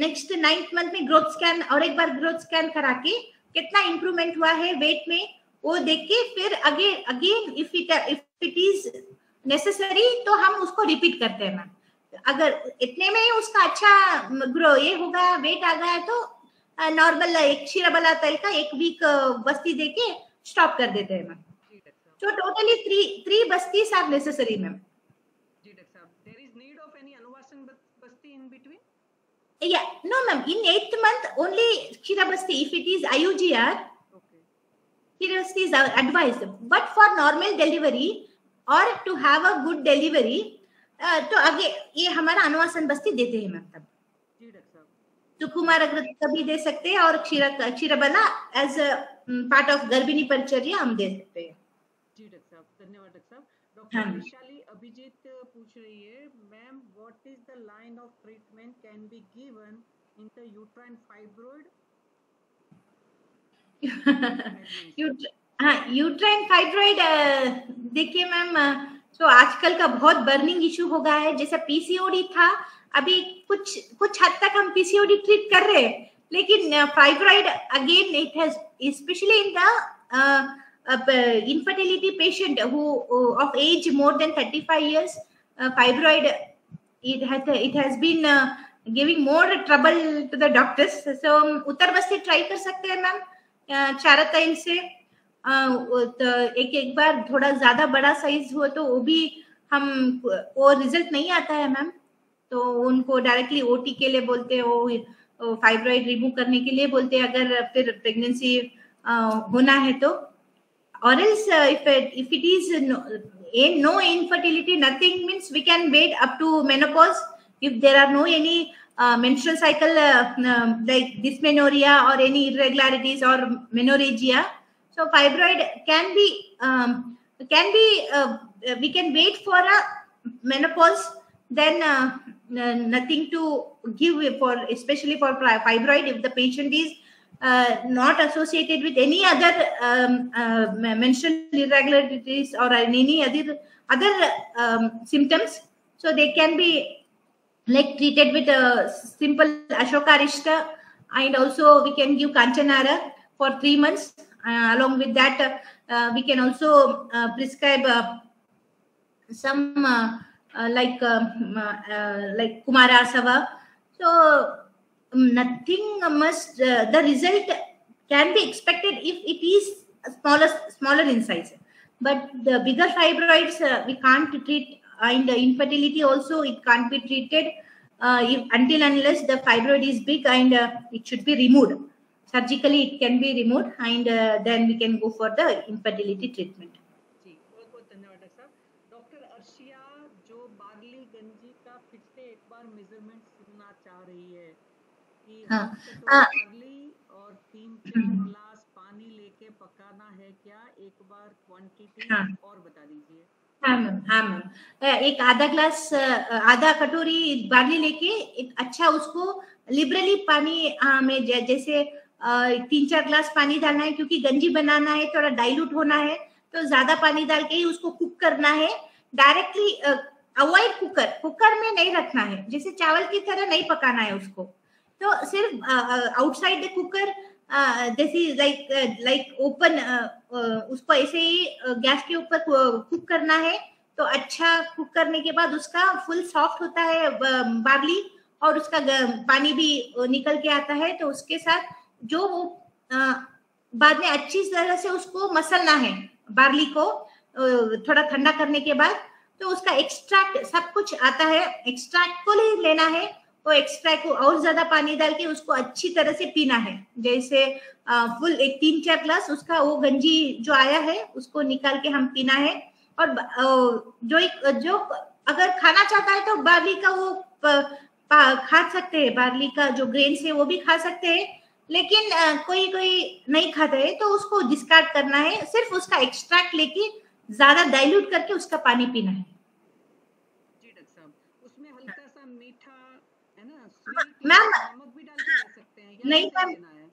नेक्स्ट 9th मंथ में ग्रोथ स्कैन और एक बार ग्रोथ स्कैन करा के कितना इंप्रूवमेंट हुआ है वेट में वो देख के फिर again if it is necessary तो हम उसको रिपीट करते हैं मैम। अगर इतने में ही उसका अच्छा ग्रो ये हो गया, वेट आ गया तो नॉर्मल एक क्षीरबला तेल का 1 वीक बस्ती देके स्टॉप कर देते हैं मैम। तो totally 3 bastis are necessary ma'am. जी डॉक्टर साहब, there is need of any anuvasan basti in between? Yeah, no ma'am, in 8th month only Kshira Basti, if it is IUGR, okay, Kshira Basti is advised, but for normal delivery or to have a good delivery तो आगे ये हमारा अनुवासन बस्ती देते हैं ma'am तब। जी doctor साहब। तो कुमार अग्रत कभी दे सकते हैं और क्षीरबला एज पार्ट ऑफ गर्भिणी परिचर्या हम दे सकते हैं। जी डॉक्टर साहब, धन्यवाद डॉक्टर साहब। डॉक्टर विशाली अभिजीत पूछ रही है, ma'am what is the line of treatment can be given in the uterine fibroid? हाँ, यूट्राइन फाइब्रॉइड देखिए मैम, तो आजकल का बहुत बर्निंग इशू हो गया है। जैसे पीसीओडी था, अभी कुछ हद तक हम पीसीओडी ट्रीट कर रहे हैं, लेकिन fibroid again it has specially in the infertility patient who of age more than 35 years, fibroid it has been giving more trouble to the doctors. So Uttar Basti try कर सकते हैं ma'am चाराताइन से। तो एक बार थोड़ा ज्यादा बड़ा साइज हो तो वो भी वो रिजल्ट नहीं आता है मैम, तो उनको डायरेक्टली ओटी के लिए बोलते हैं, वो फाइब्रॉइड रिमूव करने के लिए बोलते हैं अगर फिर प्रेगनेंसी होना है तो। Or else if it is no infertility, nothing means we can wait up to menopause. If there are no any menstrual cycle like dysmenorrhea or any irregularities or menorrhagia, so fibroid can be we can wait for a menopause, then nothing to give for, especially for fibroid if the patient is not associated with any other menstrual irregularities or any other symptoms, so they can be like treated with simple Ashoka Arishta, and also we can give Kanchanara for 3 months. Along with that we can also prescribe some like Kumarasava. So nothing must the result can be expected if it is smaller in size, but the bigger fibroids we can't treat, and infertility also it can't be treated until unless the fibroid is big and it should be removed surgically. It can be removed and then we can go for the infertility treatment. जी, बहुत धन्यवाद doctor साहब। Doctor Arshia जो barley गंजी का फिर से एक बार measurement सुनना चाह रही है कि बार्ली और 3-4 ग्लास पानी लेके पकाना है क्या? एक बार क्वांटिटी और बता दीजिए। हाँ मैम, एक आधा कटोरी बार्ली लेके एक अच्छा उसको लिबरली पानी में जैसे 3-4 ग्लास पानी डालना है, क्योंकि गंजी बनाना है, थोड़ा डाइल्यूट होना है, तो ज्यादा पानी डाल के ही उसको कुक करना है। डायरेक्टली अवॉइड कुकर में नहीं रखना है, जैसे चावल की तरह नहीं पकाना है उसको, तो सिर्फ outside the cooker this is like open, उसको ऐसे ही गैस के ऊपर कुक करना है। तो अच्छा कुक करने के बाद उसका फुल सॉफ्ट होता है बार्ली, और उसका पानी भी निकल के आता है, तो उसके साथ जो बाद में अच्छी तरह से उसको मसलना है बार्ली को थोड़ा ठंडा करने के बाद, तो उसका एक्सट्रैक्ट सब कुछ आता है, एक्सट्रैक्ट को लेना है वो एक्स्ट्रैक्ट को और ज्यादा पानी डाल के उसको अच्छी तरह से पीना है। जैसे फुल एक 3-4 ग्लास उसका वो गंजी जो आया है उसको निकाल के हम पीना है। और जो अगर खाना चाहता है तो बार्ली का वो खा सकते हैं, बार्ली का जो ग्रेन्स है वो भी खा सकते हैं। लेकिन कोई नहीं खाता है तो उसको डिस्कार्ड करना है, सिर्फ उसका एक्सट्रैक्ट लेके ज्यादा डाइल्यूट करके उसका पानी पीना है। जी डॉक्टर साहब, उसमें हल्का सा मीठा है ना, स्वीट मैम नमक भी डाल के ले सकते हैं या नहीं ऐसे मैम, लेना है?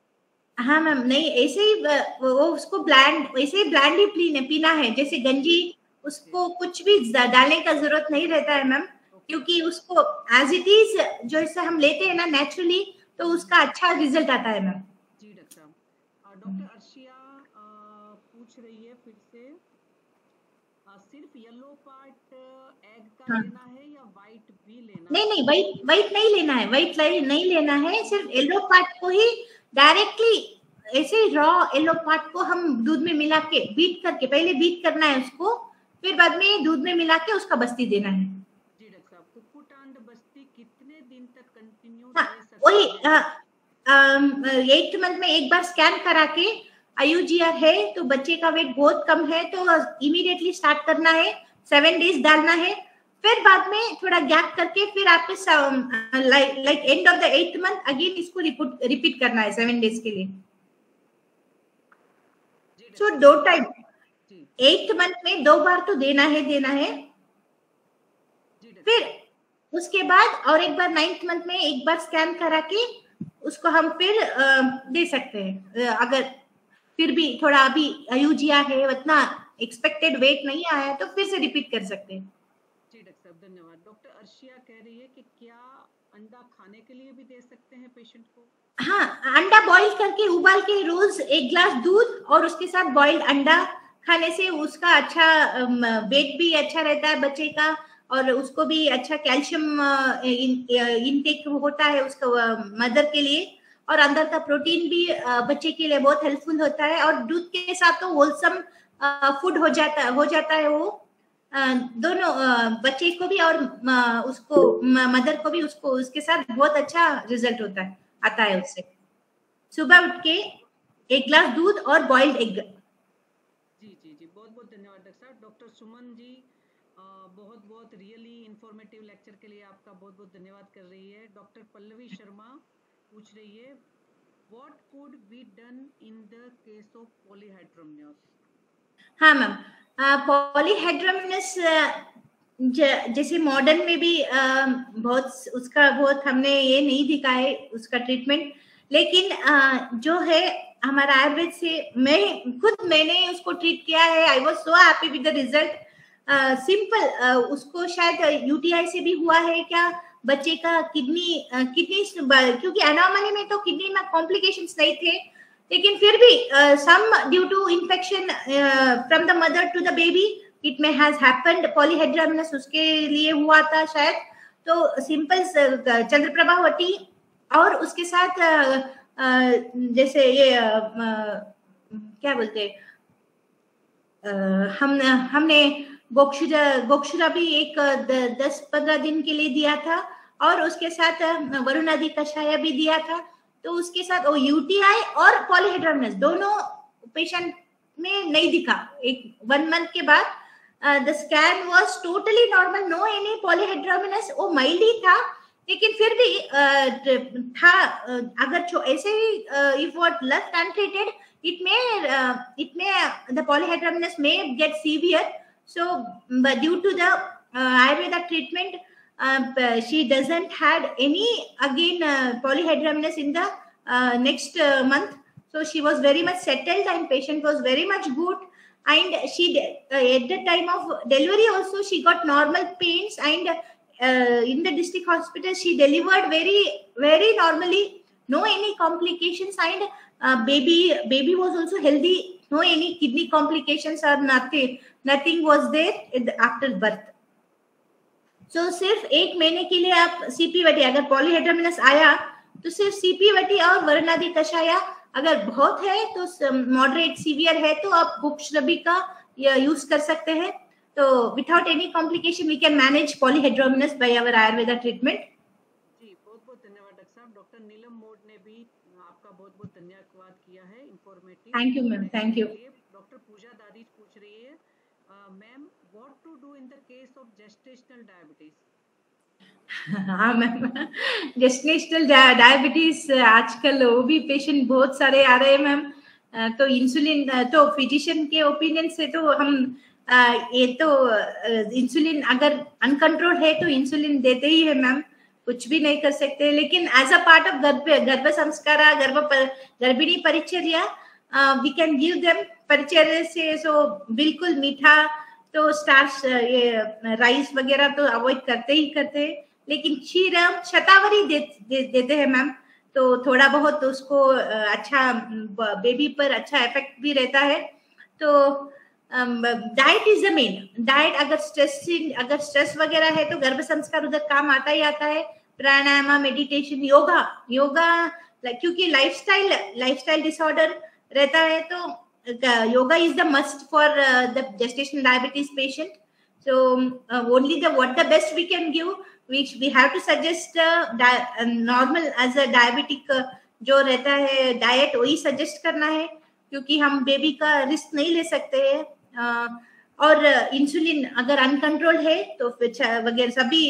हाँ मैम नहीं, ऐसे ही वो उसको ब्लैंड ऐसे ही ब्लैंड ही पीना है जैसे गंजी। उसको कुछ भी डालने का जरूरत नहीं रहता है मैम, क्योंकि उसको एज इट इज जो इसे हम लेते हैं ना नेचुरली, तो उसका अच्छा रिजल्ट आता है मैम। जी डॉक्टर साहब, डॉक्टर अर्शिया पूछ रही है फिर से, सिर्फ येलो पार्ट एग का हाँ। लेना है या वाइट भी लेना नहीं है? नहीं, वाइट नहीं लेना है, वाइट नहीं लेना है, सिर्फ येलो पार्ट को ही डायरेक्टली ऐसे रॉ येलो पार्ट को हम दूध में मिला के बीट करके, पहले बीट करना है उसको, फिर बाद में दूध में मिला के उसका बस्ती देना है। जी डॉक्टर साहब, कुक्कुट एंड बस्ती कितने दिन तक कंटिन्यू हाँ, ले सकते वही 8th मंथ में एक बार स्कैन करा के IUGR है तो बच्चे का वेट बहुत कम है तो इमीडिएटली स्टार्ट करना है, 7 डेज डालना है, फिर बाद में थोड़ा गैप करके फिर आपके like end of the 8th month again इसको रिपीट करना है 7 डेज के लिए। सो 2 टाइम 8th मंथ में 2 बार तो देना है, फिर उसके बाद और एक बार 9th मंथ में एक बार स्कैन करा के उसको हम फिर दे सकते हैं। अगर फिर भी थोड़ा अभी IUGR है, उतना एक्सपेक्टेड वेट नहीं आया तो फिर से रिपीट कर सकते हैं। जी डॉक्टर साहब धन्यवाद। डॉक्टर अर्शिया कह रही है कि क्या अंडा खाने के लिए भी दे सकते हैं पेशेंट को? हाँ, अंडा बॉईल करके उबाल के रोज 1 ग्लास दूध और उसके साथ बॉइल्ड अंडा खाने से उसका अच्छा वेट भी अच्छा रहता है बच्चे का, और उसको भी अच्छा कैल्शियम इनटेक होता है उसका मदर के लिए, और अंदर का प्रोटीन भी बच्चे के लिए बहुत हेल्पफुल होता है, और दूध के साथ तो होलसम फूड हो जाता है वो दोनों बच्चे को भी और उसको मदर को भी, उसको उसके साथ बहुत अच्छा रिजल्ट आता है उससे। सुबह उठ के 1 ग्लास दूध और बॉइल्ड एग। जी बहुत बहुत धन्यवाद डॉक्टर साहब। डॉक्टर सुमन जी बहुत रियली इंफॉर्मेटिव लेक्चर के लिए आपका बहुत धन्यवाद कर रही है। डॉक्टर पल्लवी शर्मा पूछ रही है, what could be done in the case of polyhydramnios? हाँ मैम, पॉलीहाइड्रोमनियस जैसे मॉडर्न में भी बहुत हमने ये नहीं दिखा है उसका ट्रीटमेंट, लेकिन जो है हमारा आयुर्वेद से मैंने उसको ट्रीट किया है। I was so happy with the result. Simple उसको शायद UTI से भी हुआ है क्या, बच्चे का किडनी क्योंकि एनॉमली में तो किडनी में कॉम्प्लिकेशंस नहीं थे, लेकिन फिर भी some due to infection from the mother to the baby it may has happened, polyhydramnios उसके लिए हुआ था शायद। तो सिंपल चंद्रप्रभावती और उसके साथ जैसे ये क्या बोलते हमने गोक्षुरा भी एक 10-15 दिन के लिए दिया था, और उसके साथ वरुणादि कषाय भी दिया था। तो उसके साथ वो UTI और पॉलीहाइड्रोमनियस दोनों पेशेंट में नहीं दिखा। 1 मंथ के बाद the scan was totally normal, no any polyhydramnios. वो माइल्ड ही था, लेकिन फिर भी था। अगर ऐसे ही if what left untreated it may the polyhydramnios may get severe. So but due to the Ayurveda treatment she doesn't had any again polyhydramnios in the next month. So she was very much settled and patient was very much good, and she at the time of delivery also she got normal pains, and in the district hospital she delivered very normally, no any complications, and baby was also healthy, no any kidney complications or nothing was there after birth. So सिर्फ 1 महीने के लिए आप CP-वटी, अगर पॉलीहाइड्रोमनियस आया तो सिर्फ CP-वटी और वरुणादि कषाय, अगर बहुत है तो मॉडरेट सीवियर है तो आप गुप्तश्रबी का यूज कर सकते हैं। तो without any complication we can manage polyhydramnios by our Ayurveda treatment. जी बहुत धन्यवाद डॉक्टर साहब। डॉक्टर नीलम मोड ने भी आपका बहुत बहुत धन्यवाद किया है informative. Thank you ma'am, thank you. Doctor Puja Dadij पूछ रही है, ma'am what to do in the case of gestational diabetes? हाँ मैम, जेस्टेशनल डायबिटीज आजकल वो भी पेशेंट बहुत सारे आ रहे हैं मैम। तो इंसुलिन तो फिजिशियन के ओपिनियन से तो हम ये तो इंसुलिन अगर अनकंट्रोल है तो इंसुलिन देते ही है मैम, कुछ भी नहीं कर सकते। लेकिन एज अ पार्ट ऑफ गर्भ संस्कार, गर्भिणी परिचर्या, वी कैन गिव देम परिचर्या से। सो बिल्कुल मीठा तो स्टार्च, ये राइस वगैरह तो अवॉइड करते ही करते हैं, लेकिन क्षीरम शतावरी देते हैं मैम। तो थोड़ा बहुत उसको अच्छा बेबी पर अच्छा इफेक्ट भी रहता है। तो diet is the main. Diet अगर स्ट्रेस वगैरह है तो गर्भ संस्कार उधर काम आता ही आता है। प्राणायाम, मेडिटेशन, योगा क्योंकि लाइफस्टाइल डिसऑर्डर रहता है तो yoga is the must for the gestational diabetes patient. So only what the best we can give, we have to suggest normal as a diabetic जो रहता है डाइट वही सजेस्ट करना है, क्योंकि हम बेबी का रिस्क नहीं ले सकते हैं। और इंसुलिन अगर अनकंट्रोल है तो वगैरह सभी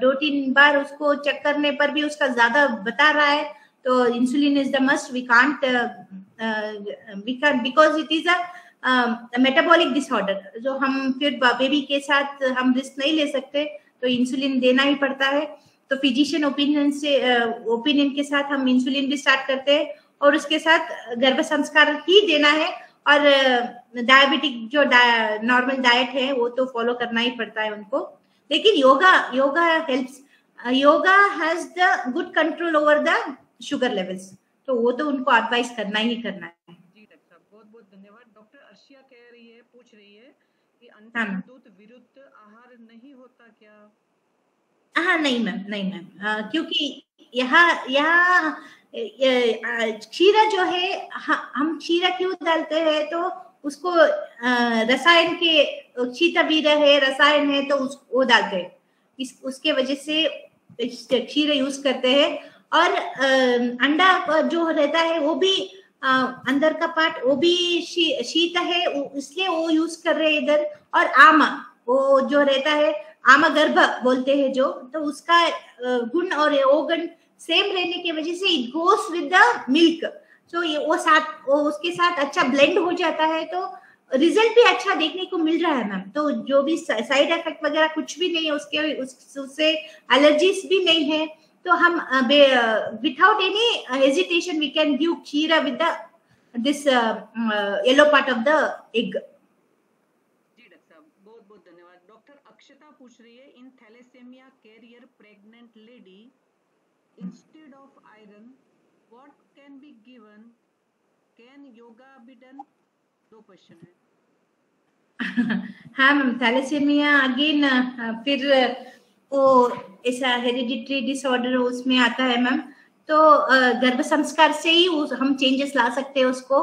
2-3 बार उसको चेक करने पर भी उसका ज्यादा बता रहा है तो insulin is the must. We can't because it is a metabolic disorder जो हम फिर बेबी के साथ हम रिस्क नहीं ले सकते, तो इंसुलिन देना ही पड़ता है। तो फिजिशियन ओपिनियन के साथ हम इंसुलिन भी स्टार्ट करते हैं और उसके साथ गर्भ संस्कार ही देना है। और डायबिटिक जो नॉर्मल डाइट है वो तो फॉलो करना ही पड़ता है उनको। लेकिन yoga helps, yoga has the good control over the sugar levels, तो वो तो उनको एडवाइस करना ही करना है। बहुत बहुत धन्यवाद। डॉक्टर अर्शिया पूछ रही है कि अंतिम दूध विरुद्ध आहार नहीं होता क्या? हाँ नहीं मैम, क्योंकि यहाँ क्षीरा जो है, हम क्षीरा क्यों डालते हैं तो उसको रसायन के शीतवीर है, रसायन है तो वो डालते हैं, उसके वजह से क्षीर यूज करते हैं। और अंडा जो रहता है वो भी अंदर का पार्ट वो भी शीत है, इसलिए वो यूज कर रहे हैं इधर। और आमा वो जो रहता है आमा गर्भ बोलते हैं जो, तो उसका गुण और वो गुण सेम रहने की वजह से it goes with the milk. So ये वो उसके साथ अच्छा ब्लेंड हो जाता है, तो रिजल्ट भी अच्छा देखने को मिल रहा है मैम। तो जो भी साइड इफेक्ट वगैरह कुछ भी नहीं है उससे एलर्जीज भी नहीं है। तो हम without any hesitation we can give ksheera with this yellow part of the egg. Akshata पूछ रही है, in thalassemia carrier pregnant lady instead of iron what can be given, can yoga be done? 2 question है। हाँ मैम, थैलेसेमिया अगेन फिर वो ऐसा hereditary disorder उसमें आता है मैम। तो गर्भ संस्कार से ही हम चेंजेस ला सकते हैं उसको।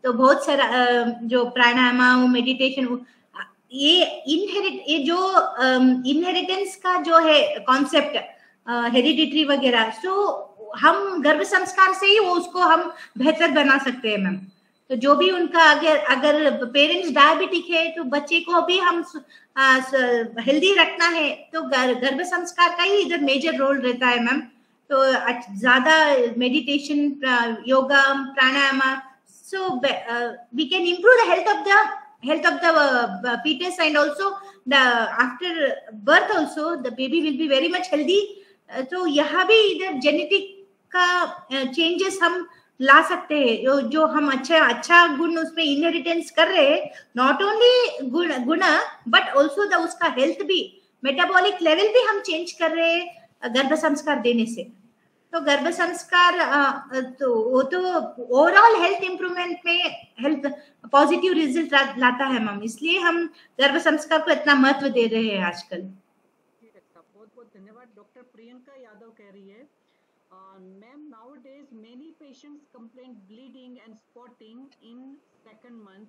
तो बहुत सारा जो प्राणायाम, मेडिटेशन, ये जो इनहेरिटेंस का जो है कॉन्सेप्ट हेरिडिटरी वगैरह, सो हम गर्भ संस्कार से ही वो उसको हम बेहतर बना सकते हैं मैम। तो जो भी उनका अगर पेरेंट्स डायबिटिक है तो बच्चे को भी हम हेल्दी रखना है, तो गर्भ संस्कार का ही इधर मेजर रोल रहता है मैम। तो ज्यादा meditation, yoga, pranayama, so we can improve the health of the fetus, and also the after birth also the baby will be very much healthy. तो यहाँ भी इधर जेनेटिक का चेंजेस हम ला सकते हैं। जो हम अच्छा गुण उसमें इनहेरिटेंस कर रहे हैं, नॉट ओनली गुण बट ऑल्सो उसका हेल्थ भी, मेटाबॉलिक लेवल भी हम चेंज कर रहे हैं गर्भ संस्कार देने से। तो गर्भ संस्कार तो वो तो ओवरऑल हेल्थ इंप्रूवमेंट में हेल्थ पॉजिटिव रिजल्ट लाता है मैम, इसलिए हम गर्भ संस्कार को इतना महत्व दे रहे हैं आजकल। बहुत बहुत धन्यवाद। डॉक्टर प्रियंका यादव कह रही है, ma'am nowadays many patients complain bleeding and spotting in second month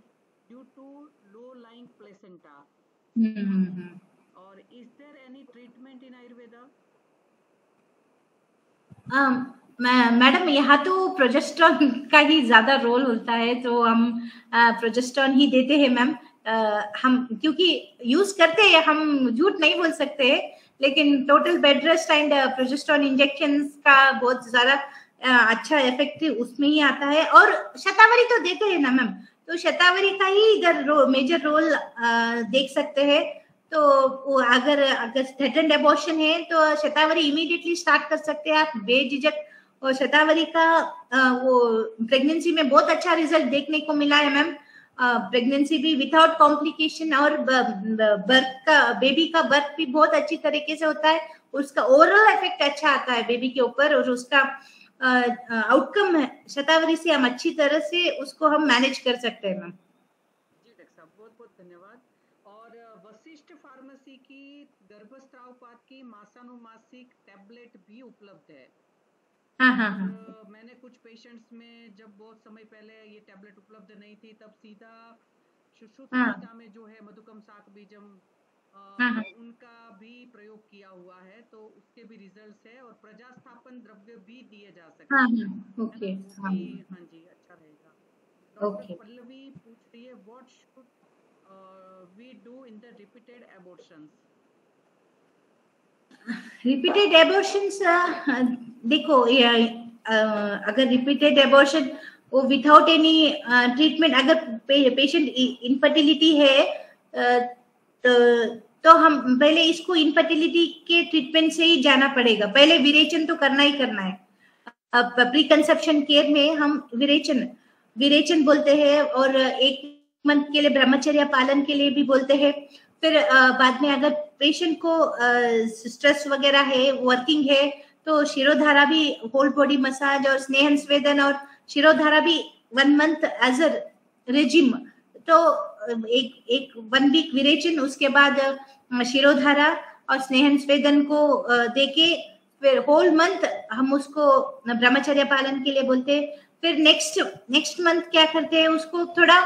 due to low lying placenta, और is there any treatment in Ayurveda? Madam यहाँ तो प्रोजेस्टेरॉन का ही ज्यादा रोल होता है, तो हम प्रोजेस्टेरॉन ही देते हैं मैम। हम क्योंकि यूज करते हैं, हम झूठ नहीं बोल सकते हैं, लेकिन total bed rest and progesterone injection का बहुत ज्यादा अच्छा इफेक्ट उसमें ही आता है। और शतावरी तो देते हैं ना मैम, तो शतावरी का ही इधर मेजर रोल देख सकते हैं। तो वो अगर थ्रेटन्ड एबॉर्शन है तो शतावरी इमीडिएटली स्टार्ट कर सकते हैं आप बेझिझक। और शतावरी का वो प्रेगनेंसी में बहुत अच्छा रिजल्ट देखने को मिला है मैम। प्रेगनेंसी भी विदाउट कॉम्प्लिकेशन, और बर्थ का बेबी का बर्थ भी बहुत अच्छी तरीके से होता है। उसका ओवरऑल इफेक्ट अच्छा आता है बेबी के ऊपर, और उसका आउटकम है शतावरी से हम अच्छी तरह से उसको हम मैनेज कर सकते हैं मैम। जी डॉक्टर साहब, बहुत बहुत धन्यवाद। और वशिष्ठ फार्मेसी की गर्भस्रावपात की मासानुमासिक टैबलेट भी उपलब्ध है। और मैंने कुछ पेशेंट्स में, जब बहुत समय पहले ये टैबलेट उपलब्ध नहीं थी, तब सीधा सुश्रुतपिता में जो है मधुकम शाक बीजम उनका भी प्रयोग किया हुआ है, तो उसके भी रिजल्ट्स है। और प्रजास्थापन द्रव्य भी दिए जा सकते हैं। ओके, हाँ जी, अच्छा रहेगा। डॉक्टर पल्लवी पूछ रही है, what should we do in the repeated abortions? Repeated abortions, देखो अगर रिपीटेड एबॉर्शन वो विदाउट एनी ट्रीटमेंट, अगर पेशेंट इनफर्टिलिटी है तो हम पहले इसको इनफर्टिलिटी के ट्रीटमेंट से ही जाना पड़ेगा। पहले विरेचन तो करना ही करना है। अब प्री कंसेप्शन केयर में हम विरेचन बोलते हैं, और 1 मंथ के लिए ब्रह्मचर्य पालन के लिए भी बोलते हैं। फिर बाद में अगर पेशेंट को स्ट्रेस वगैरह है, वर्किंग है, तो शिरोधारा भी, होल बॉडी मसाज और स्नेहन स्वेदन और शिरोधारा भी 1 मंथ एज अ रेजिम। तो एक 1 वीक विरेचन, उसके बाद शिरोधारा और स्नेहन स्वेदन को देके फिर होल मंथ हम उसको ब्रह्मचर्य पालन के लिए बोलते हैं। फिर नेक्स्ट मंथ क्या करते हैं, उसको थोड़ा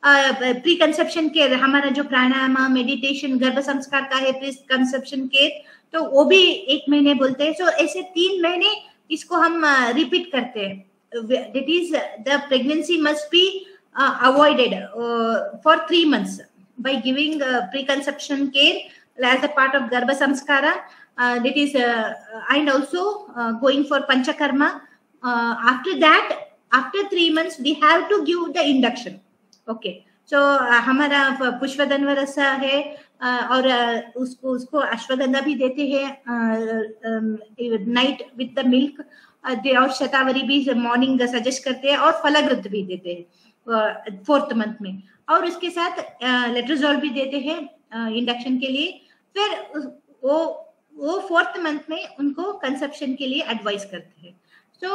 प्री कंसेप्शन केयर, हमारा जो प्राणायाम, मेडिटेशन, गर्भ संस्कार का है प्री कंसेप्शन केयर, तो वो भी 1 महीने बोलते हैं। सो ऐसे 3 महीने इसको हम रिपीट करते हैं। That is the pregnancy must be avoided for 3 months by giving preconception care as a part of Garbha Samskara. That is, and also going for Panchakarma. After that, after 3 months, we have to give the induction. Okay. So हमारा पुष्पदन्व रसा है, और उसको अश्वगंधा भी देते हैं night with the milk, और शतावरी भी मॉर्निंग सजेस्ट करते हैं, और फलाग्रत भी देते हैं 4th मंथ में, और उसके साथ लेट्रोजोल भी देते हैं इंडक्शन के लिए। फिर वो 4th मंथ में उनको कंसेप्शन के लिए एडवाइस करते हैं। So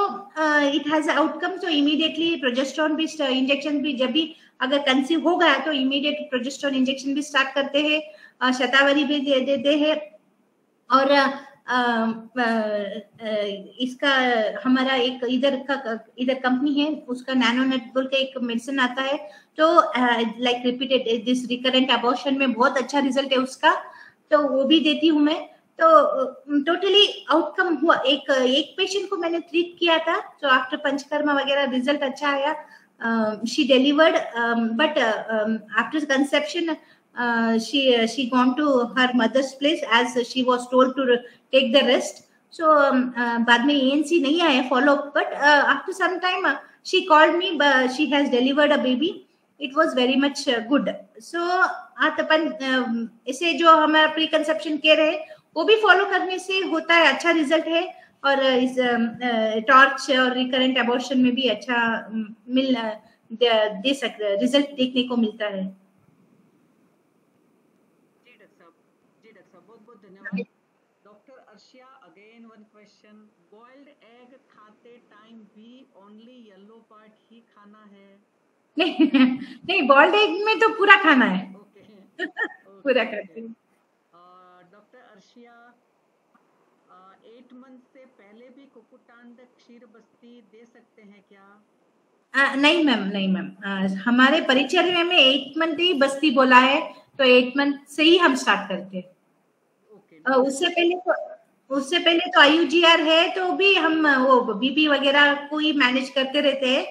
it has outcome. So immediately progesterone भी इंजेक्शन भी, जब भी अगर कंसीव हो गया तो इमीडिएट प्रोजेस्टेरॉन इंजेक्शन भी स्टार्ट करते हैं, शतावरी भी दे देते हैं। और इसका हमारा एक इधर कंपनी है, उसका नैनोनेट बोल के एक मेडिसिन आता है, तो like repeated this recurrent abortion में बहुत अच्छा रिजल्ट है उसका, तो वो भी देती हूँ मैं। तो टोटली आउटकम हुआ। एक पेशेंट को मैंने ट्रीट किया था, तो आफ्टर पंचकर्मा वगैरह रिजल्ट अच्छा आया। She delivered, but after conception she gone to her mother's place as she was told to take the rest. So बाद में ANC नहीं आया follow up, but after some time she called me, but she has delivered a baby. It was very much good. So अपन इसे जो हमारा pre conception care है वो भी फॉलो करने से होता है, अच्छा रिजल्ट है। और इस टॉर्च और रिकरेंट एबॉर्शन में भी अच्छा दे सकते, रिजल्ट देखने को मिलता है। बहुत धन्यवाद। Doctor Arshiya, again 1 question, boiled egg खाते टाइम भी ओनली येलो पार्ट ही खाना है? नहीं, बॉइल्ड एग में तो पूरा खाना है। ओके, पूरा खाते हैं। डॉक्टर अर्शिया, 8 मंथ से पहले भी कुकुटांड क्षीर बस्ती दे सकते हैं क्या? नहीं मैम, हमारे परिचर्या में 8 मंथ ही बस्ती बोला है, तो 8 मंथ से ही हम स्टार्ट करते हैं। उससे पहले तो IUGR है, तो भी हम वो BP वगैरह को ही मैनेज करते रहते हैं,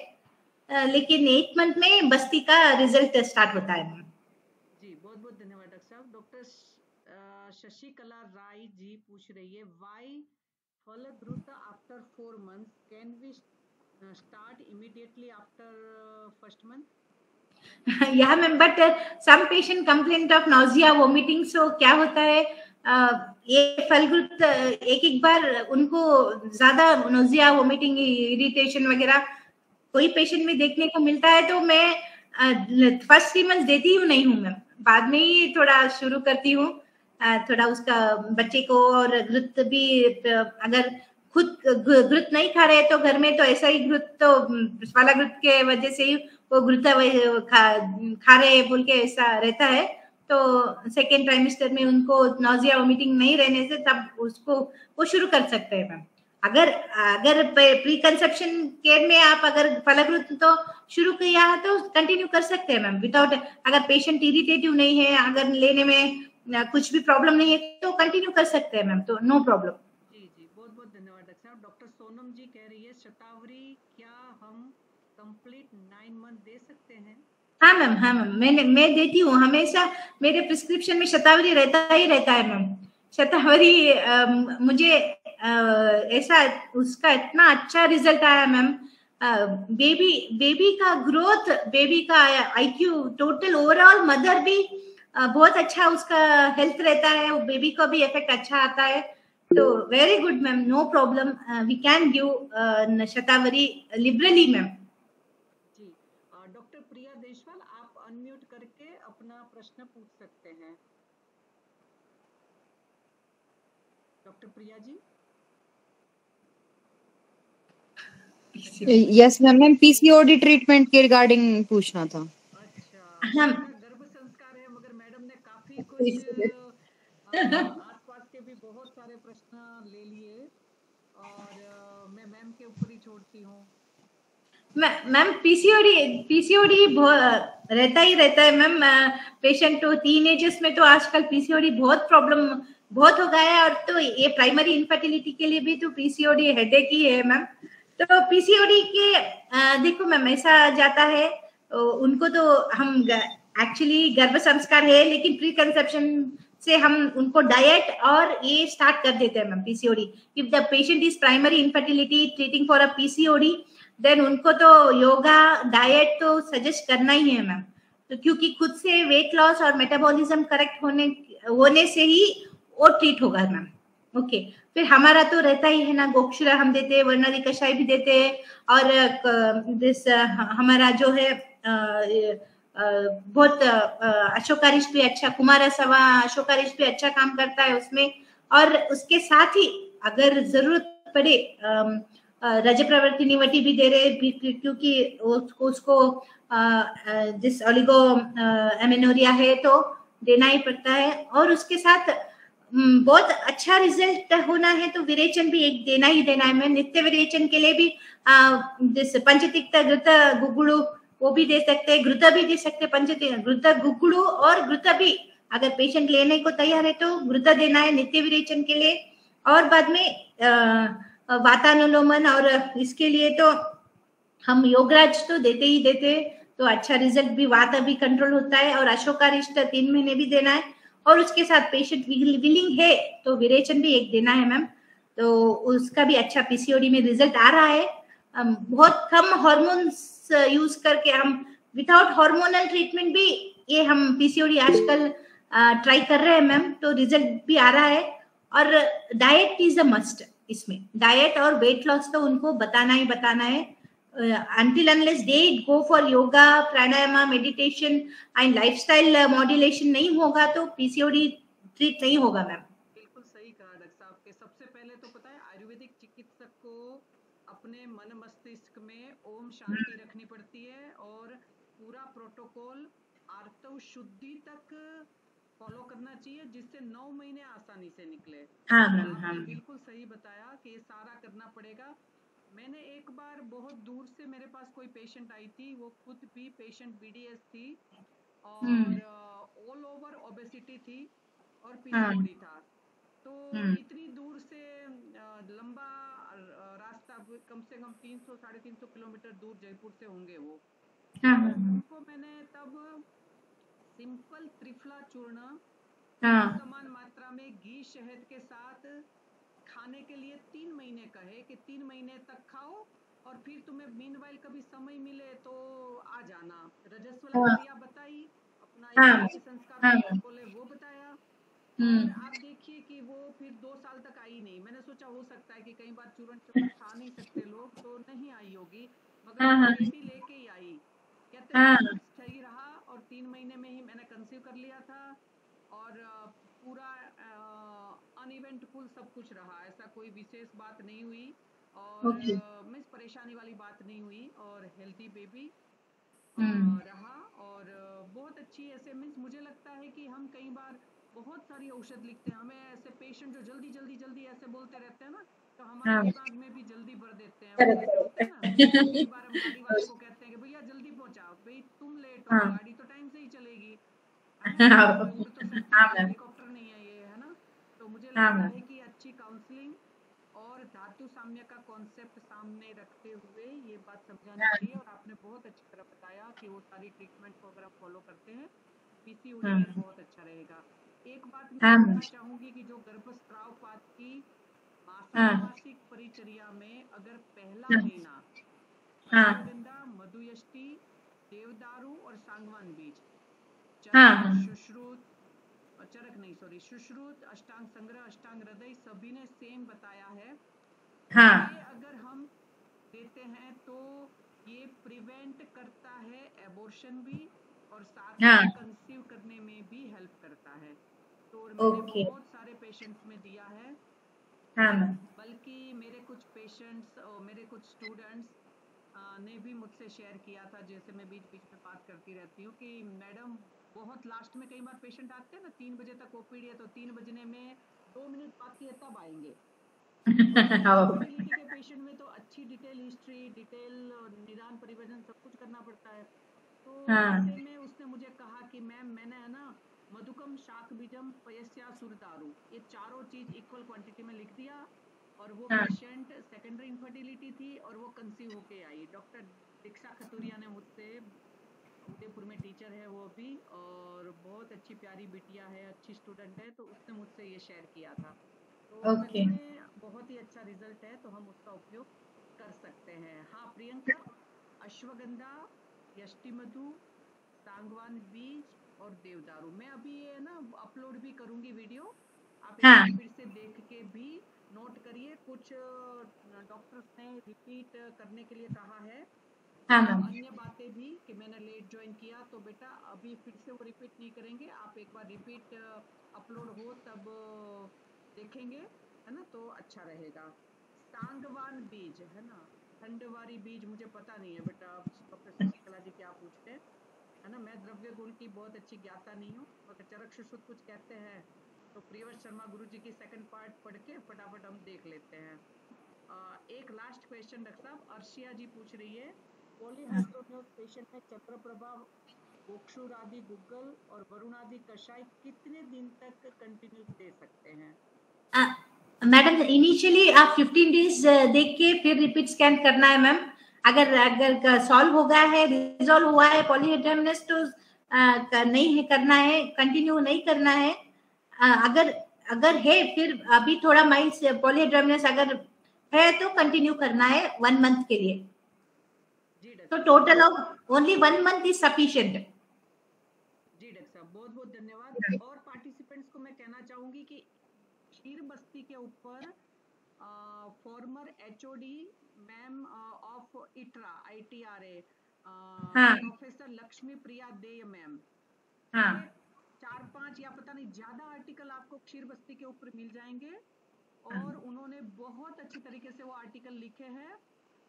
लेकिन 8 मंथ में बस्ती का रिजल्ट स्टार्ट होता है। जी बहुत बहुत धन्यवाद डॉक्टर साहब। डॉक्टर शशिकला राय जी पूछ रही है, व्हाई फलद्रुत after 4 months, can we start immediately after first month? Yeah ma'am, but some patient complaint of nausea vomiting, so क्या होता है, ये फलद्रुत एक बार उनको ज्यादा नोजिया वोमिटिंग इरिटेशन वगैरह कोई पेशेंट में देखने को मिलता है, तो मैं फर्स्ट 3 मंथ देती हूँ नहीं हूँ मैम, बाद में ही थोड़ा शुरू करती हूँ, थोड़ा उसका बच्चे को, और घृत भी अगर खुद घृत नहीं खा रहे तो घर में तो ऐसा ही घृत तो वाला घृत के वजह से ही वो घृत खा रहे बोल के ऐसा रहता है, तो सेकेंड ट्राइमेस्टर में उनको नॉजिया वोमिटिंग नहीं रहने से तब उसको वो शुरू कर सकते हैं मैम। अगर अगर प्री कंसेप्शन केयर में आप अगर फलद्रुत तो शुरू किया है तो कंटिन्यू कर सकते हैं मैम, विदाउट, अगर पेशेंट इरिटेटिव नहीं है, अगर लेने में कुछ भी प्रॉब्लम नहीं है तो कंटिन्यू कर सकते हैं मैम, तो नो प्रॉब्लम। जी जी बहुत बहुत धन्यवाद डॉक्टर साहब। डॉक्टर सोनम जी कह रही है, शतावरी क्या हम कंप्लीट 9 मंथ दे सकते हैं? हाँ मैम, हाँ मैम, मैं देती हूँ हमेशा, मेरे प्रिस्क्रिप्शन में शतावरी रहता ही रहता है मैम। शतावरी मुझे ऐसा उसका इतना अच्छा रिजल्ट आया मैम, बेबी का ग्रोथ, बेबी का IQ, टोटल ओवरऑल मदर भी बहुत अच्छा उसका हेल्थ रहता है, बेबी को भी इफेक्ट अच्छा आता है, तो very good ma'am, no problem, we can give shatavari liberally ma'am. जी डॉक्टर प्रिया देशवाल, आप अनम्यूट करके अपना प्रश्न पूछ सकते हैं। Doctor Priya ji. Yes ma'am, ma'am PCOD treatment के रिगार्डिंग पूछना था। अच्छा, हम गर्भ संस्कार है, मगर मैडम ने काफी कुछ आसपास के भी बहुत सारे प्रश्न ले लिए, और मैं मैम के ऊपर ही छोड़ती हूँ। मैम पीसीओडी रहता ही रहता है मैम, पेशेंट तो टीनेजर्स में तो आजकल पीसीओडी बहुत प्रॉब्लम बहुत हो गया है, और तो ये प्राइमरी इनफर्टिलिटी के लिए भी तो पीसीओडी हेडेक ही है मैम। तो पीसीओडी के देखो मैम ऐसा जाता है, उनको तो हम एक्चुअली गर्भ संस्कार है, लेकिन प्री कंसेप्शन से हम उनको डाइट और ये स्टार्ट कर देते हैं ma'am PCOD. If the patient is primary infertility treating for a PCOD, then उनको तो योगा डाइट तो सजेस्ट करना ही है मैम, तो क्योंकि खुद से वेट लॉस और मेटाबॉलिज्म करेक्ट होने से ही वो ट्रीट होगा मैम। ओके, फिर हमारा तो रहता ही है ना, गोक्षुरा हम देते हैं, वर्णरी कषाय भी देते हैं, और हमारा जो है बहुत अशोकारिष्ट भी अच्छा, कुमारसवा अशोकारिष्ट भी अच्छा काम करता है उसमें, और उसके साथ ही अगर जरूरत पड़े रज प्रवृत्ति निवटी भी दे रहे, क्योंकि उसको जिस ओलिगो एमेनोरिया है तो देना ही पड़ता है, और उसके साथ बहुत अच्छा रिजल्ट होना है तो विरेचन भी एक देना ही देना है। मैं नित्य विरेचन के लिए भी जिस पंचतिक्त घृत गुगुड़ू वो भी दे सकते हैं, घृत भी दे सकते हैं, पंचतिक्त घृत गुगुड़ू और घृत भी अगर पेशेंट लेने को तैयार है तो घृत देना है नित्य विरेचन के लिए, और बाद में वातानुलोमन, और इसके लिए तो हम योगराज तो देते ही देते, तो अच्छा रिजल्ट भी, वात भी कंट्रोल होता है, और अशोकारिष्ट 3 महीने भी देना है, और उसके साथ पेशेंट विलिंग है तो विरेचन भी एक देना है मैम, तो उसका भी अच्छा पीसीओडी में रिजल्ट आ रहा है। बहुत कम हार्मोन्स यूज करके हम विदाउट हार्मोनल ट्रीटमेंट भी ये हम पीसीओडी आजकल ट्राई कर रहे हैं मैम, तो रिजल्ट भी आ रहा है, और डाइट इज अ मस्ट, इसमें डाइट और वेट लॉस तो उनको बताना ही बताना है, until unless they go for yoga, pranayama, meditation and lifestyle modulation नहीं होगा तो पीसीओडी ट्रीट नहीं होगा मैम। बिल्कुल सही कहा डॉक्टर साहब के। सबसे पहले तो पता है आयुर्वेदिक चिकित्सक को अपने मन मस्तिष्क में ओम शांति रखनी पड़ती है, और पूरा प्रोटोकॉल आर्तव शुद्धि तक फॉलो करना चाहिए, जिससे 9 महीने आसानी से निकले। हाँ मैम, हाँ आपने बिल्कुल सही बताया कि ये सारा करना पड़ेगा। मैंने एक बार बहुत दूर से मेरे पास कोई पेशेंट आई थी, वो खुद भी पेशेंट बीडीएस थी, और ऑल ओवर ओबेसिटी थी और पीसीओडी था, तो हम्म इतनी दूर से लंबा रास्ता, कम से कम 300 350 किलोमीटर दूर जयपुर से होंगे वो। हाँ तो हाँ उनको मैंने तब सिंपल त्रिफला चूर्ण हाँ समान मात्रा में घी शहद के साथ खाने के लिए 3 महीने कहे कि 3 महीने तक खाओ, और फिर तुम्हें मीनवाइल कभी समय मिले तो आ जाना। रजस्वला हाँ क्रिया बताई, अपना हाँ यज्ञ संस्कार हाँ बोले वो बताया। और हम्म आप देखिए कि वो फिर 2 साल तक आई नहीं। मैंने सोचा हो सकता है कि कई बार चूर्ण चक्कर खा नहीं सकते लोग तो नहीं आई होगी, मगर हाँ वो हाँ बेबी लेके ही आई। कहते हाँ सब कुछ सही रहा और 3 महीने में ही मैंने कंसीव कर लिया था। और पूरा अनइवेंटफुल सब कुछ रहा, ऐसा कोई विशेष बात नहीं हुई और ओके मीन्स परेशानी वाली बात नहीं हुई, और हेल्दी बेबी हम्म रहा। और बहुत अच्छी ऐसे मीन्स मुझे लगता है कि हम कई बार बहुत सारी औषध लिखते हैं, हमें ऐसे पेशेंट जो जल्दी जल्दी जल्दी ऐसे बोलते रहते हैं ना, तो हमारे हाँ दिमाग में भी जल्दी भर देते हैं। वो जैसे होता है ना, करेक्ट कई बार हम गाड़ी वाले को कहते हैं कि भैया जल्दी पहुंचाओ, भाई तुम लेट हो, हाँ गाड़ी तो टाइम से ही चलेगी, है ना, हाँ कोई उड़ तो सकती हाँ है, मैम हेलीकॉप्टर नहीं है ये, है ना। तो मुझे हाँ लगता मैम है कि अच्छी काउंसलिंग और धातु साम्य का कॉन्सेप्ट सामने रखते हुए ये बात समझानी चाहिए। और आपने बहुत अच्छी तरह बताया कि वो सारी ट्रीटमेंट को अगर हम फॉलो करते हैं पीसीओडी में हाँ बहुत अच्छा रहेगा। एक बात मैं हाँ मैम कहना चाहूंगी कि जो गर्भस्रावपात की हाँ मासानुमासिक परिचर्या में अगर पहला हाँ महीना हाँ अश्वगंधा, मधुयष्टि, देवदारू और सांगवान बीज, हाँ चरक, हाँ सुश्रुत, चरक नहीं सॉरी, सुश्रुत, अष्टांग संग्रह, अष्टांग हृदय, सभी ने सेम बताया है। ये हाँ अगर हम देते हैं तो ये प्रिवेंट करता है एबॉर्शन भी, और साथ हाँ में कंसीव करने में भी हेल्प करता है। तो और मैंने ओके बहुत सारे पेशेंट्स में दिया है, हाँ मैम बल्कि मेरे कुछ पेशेंट्स और मेरे कुछ स्टूडेंट्स ने भी मुझसे शेयर किया था, जैसे मैं बीच बीच में बात करती रहती हूँ कि मैडम बहुत लास्ट में कई बार पेशेंट आते हैं ना 3 बजे तक ओपीडी है, तो 3 बजने में 2 मिनट बाकी है तब आएंगे। तो एस्टी इनफर्टिलिटी के पेशेंट में तो अच्छी डिटेल हिस्ट्री, डिटेल निदान परिवर्तन सब कुछ करना पड़ता है। तो ऐसे हाँ में उसने मुझे कहा कि मैम मैंने है ना मधुकम, शाक बीजम, पयस्या, सुरदारू, ये चारों चीज इक्वल क्वांटिटी में लिख दिया। और वो हाँ पेशेंट सेकेंडरी इनफर्टिलिटी थी और वो कंसीव होके आई। डॉक्टर दीक्षा खतुरिया ने मुझसे, उदयपुर में टीचर है वो भी, और बहुत अच्छी प्यारी बिटिया है, अच्छी स्टूडेंट है, तो उसने मुझसे ये शेयर किया था। तो सच ओके में बहुत ही अच्छा रिजल्ट है, तो हम उसका उपयोग कर सकते हैं। हाँ प्रियंका, अश्वगंधा, यष्टि मधु, सांगवान बीज और देवदारू, मैं अभी ये ना अपलोड भी करूंगी वीडियो, आप एक हाँ बार फिर से देख के भी नोट करिए। कुछ डॉक्टर्स ने रिपीट करने के लिए कहा है, हाँ और मैम अन्य बातें भी कि मैंने लेट ज्वाइन किया, तो बेटा अभी फिर से वो रिपीट नहीं करेंगे, आप एक बार रिपीट अपलोड हो तब देखेंगे, है ना, तो अच्छा रहेगा। सांगवान बीज है ना, ठंडवारी बीज मुझे पता नहीं है बेटा, डॉक्टर शशिकला जी क्या पूछते हैं, है ना। मैं द्रव्य गुण की बहुत अच्छी ज्ञाता नहीं हूँ, मगर चरक सुश्रुत कुछ कहते हैं, तो प्रियव्रत शर्मा गुरु जी की सेकंड पार्ट पढ़ के फटाफट हम देख लेते हैं। एक लास्ट क्वेश्चन डॉक्टर साहब, अर्शिया जी पूछ रही है, पॉलीहाइड्रोनियस पेशेंट में चक्रप्रभा, गोक्षुर आदि गुग्गल और वरुण आदि कषाय कितने दिन तक कंटिन्यू दे सकते हैं? मैडम इनिशियली आप 15 डेज देख के फिर रिपीट स्कैन करना है मैम। अगर अगर सॉल्व हो गया है, रिजॉल्व हुआ है पॉलीहाइड्रोनियस, तो नहीं है करना है, कंटिन्यू नहीं करना है। अगर अगर है फिर अभी थोड़ा माइल्ड पॉलीहाइड्रोनियस अगर है तो कंटिन्यू करना है 1 मंथ के लिए। जी तो डॉक्टर साहब, total of only 1 month is sufficient. जी डॉक्टर साहब बहुत बहुत धन्यवाद। और पार्टिसिपेंट्स को मैं कहना चाहूंगी कि क्षीर बस्ती के ऊपर former HOD ma'am of ITRA ITRA, हाँ प्रोफेसर लक्ष्मी प्रिया देय मैम, हाँ के 4-5 या पता नहीं ज्यादा आर्टिकल आपको क्षीर बस्ती के ऊपर मिल जाएंगे, और उन्होंने बहुत अच्छी तरीके से वो आर्टिकल लिखे हैं,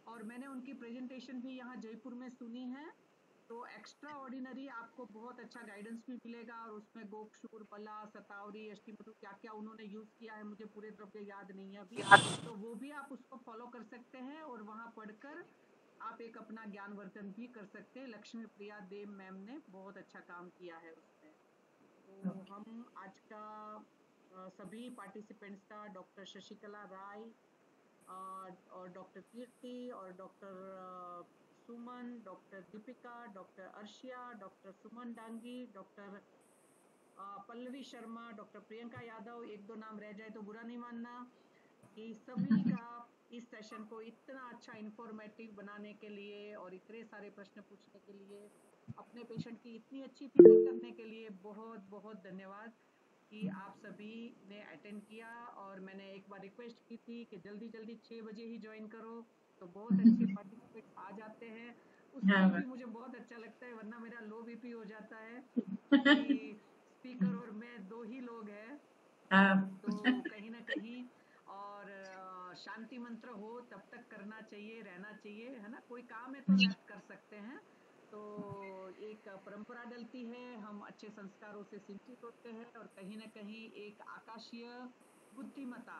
और मैंने उनकी प्रेजेंटेशन भी यहाँ जयपुर में सुनी है। तो एक्स्ट्रा ऑर्डिनरी आपको बहुत अच्छा गाइडेंस भी मिलेगा, और उसमें गोक्षूर, बला, सतावरी, अष्टमधु क्या क्या उन्होंने यूज किया है, मुझे पूरे द्रव्य याद नहीं है अभी, तो वो भी आप उसको फॉलो कर सकते हैं, और वहां पढ़कर आप एक अपना ज्ञानवर्धन भी कर सकते हैं। लक्ष्मी प्रिया देव मैम ने बहुत अच्छा काम किया है उसमें। तो हम आज का सभी पार्टिसिपेंट्स का, डॉक्टर शशिकला राय और डॉक्टर कीर्ति और doctor Suman, doctor Deepika, doctor Arshia, doctor Suman Dangi, doctor Pallavi Sharma, doctor Priyanka Yadav, एक दो नाम रह जाए तो बुरा नहीं मानना, कि सभी का इस सेशन को इतना अच्छा इंफॉर्मेटिव बनाने के लिए और इतने सारे प्रश्न पूछने के लिए, अपने पेशेंट की इतनी अच्छी फिक्र करने के लिए बहुत बहुत धन्यवाद कि आप सभी ने अटेंड किया। और मैंने एक बार रिक्वेस्ट की थी कि जल्दी जल्दी 6 बजे ही ज्वाइन करो, तो बहुत अच्छे पार्टिसिपेंट आ जाते हैं, उससे भी मुझे बहुत अच्छा लगता है, वरना मेरा लो बीपी हो जाता है कि स्पीकर और मैं 2 ही लोग हैं, तो कहीं ना कहीं और शांति मंत्र हो तब तक करना चाहिए, रहना चाहिए, है ना। कोई काम है तो लेफ्ट कर सकते हैं, तो एक परंपरा डलती है, हम अच्छे संस्कारों से सिंचित होते हैं और कहीं ना कहीं एक आकाशीय बुद्धिमत्ता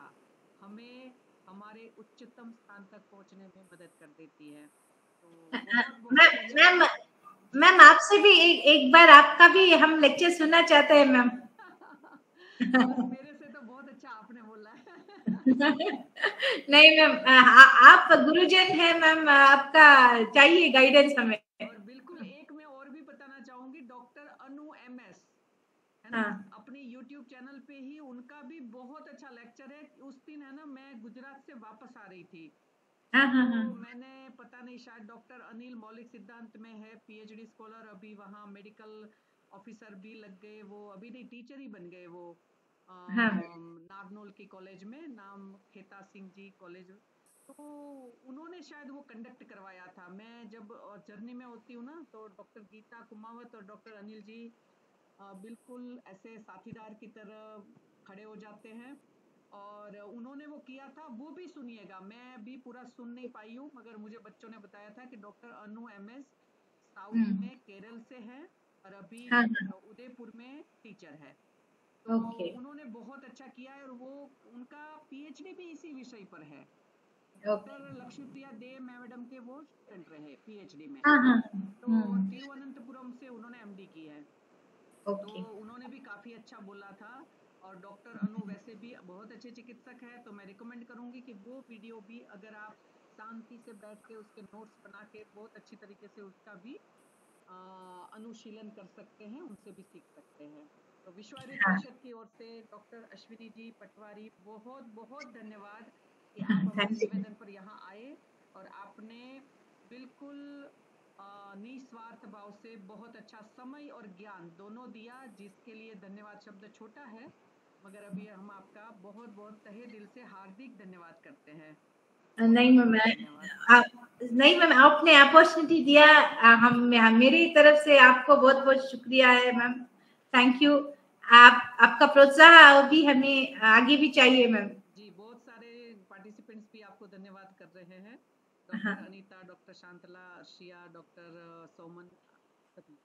हमें हमारे उच्चतम स्थान तक पहुंचने में मदद कर देती है। तो बहुत बहुत मैम मैम आपसे भी एक बार आपका भी हम लेक्चर सुनना चाहते हैं मैम। मेरे से तो बहुत अच्छा आपने बोला है। नहीं मैम, आप गुरुजन हैं मैम, आपका चाहिए गाइडेंस हमें। और बिल्कुल एक मैं और भी बताना चाहूंगी, डॉक्टर अनु MS है ना, अपने YouTube चैनल पे ही उनका भी बहुत अच्छा लेक्चर है। उस दिन है ना मैं गुजरात से वापस आ रही थी, तो मैंने पता नहीं शायद डॉक्टर अनिल मौलिक सिद्धांत में है, PhD स्कॉलर, अभी वहाँ मेडिकल ऑफिसर भी लग गए, वो अभी नहीं टीचर ही बन गए वो, नागनोल की कॉलेज में, नाम खेता सिंह जी कॉलेज, तो उन्होंने शायद वो कंडक्ट करवाया था। मैं जब जर्नी में होती हूँ ना, तो डॉक्टर गीता कुमावत और डॉक्टर अनिल जी बिल्कुल ऐसे साथीदार की तरह खड़े हो जाते हैं, और उन्होंने वो किया था, वो भी सुनिएगा। मैं भी पूरा सुन नहीं पाई हूँ, मगर मुझे बच्चों ने बताया था कि डॉक्टर अनु MS साउथ में केरल से है और अभी उदयपुर में टीचर है, तो उन्होंने बहुत अच्छा किया है, और वो उनका PhD भी इसी विषय पर है। डॉक्टर लक्ष्मी प्रिया दे मैडम के वो स्टूडेंट रहे PhD में, तो तिरुवनंतपुरम से उन्होंने MD की है, तो उन्होंने भी काफी अच्छा बोला था। और डॉक्टर अनु वैसे भी बहुत अच्छे चिकित्सक है, तो मैं रिकमेंड करूंगी कि वो वीडियो भी अगर आप शांति से बैठ के उसके नोट्स बना के बहुत अच्छी तरीके से उसका भी अनुशीलन कर सकते हैं, उनसे भी सीख सकते हैं। तो विश्व आयुर्वेद परिषद की ओर से डॉक्टर अश्विनी जी पटवारी बहुत बहुत धन्यवाद कि आप हमारे निवेदन पर यहाँ आए और आपने बिल्कुल निस्वार्थ भाव से बहुत अच्छा समय और ज्ञान दोनों दिया, जिसके लिए धन्यवाद शब्द छोटा है, मगर अभी हम आपका बहुत बहुत तहे दिल से हार्दिक धन्यवाद करते हैं। नहीं मैम, आपने अपॉर्चुनिटी दिया, हम मेरी तरफ से आपको बहुत बहुत शुक्रिया है मैम, थैंक यू। आपका प्रोत्साहन भी हमें आगे भी चाहिए मैम। जी, बहुत सारे पार्टिसिपेंट्स भी आपको धन्यवाद कर रहे हैं, डॉक्टर अनीता, डॉक्टर शांतला, अर्शिया, डॉक्टर सोमन, सभी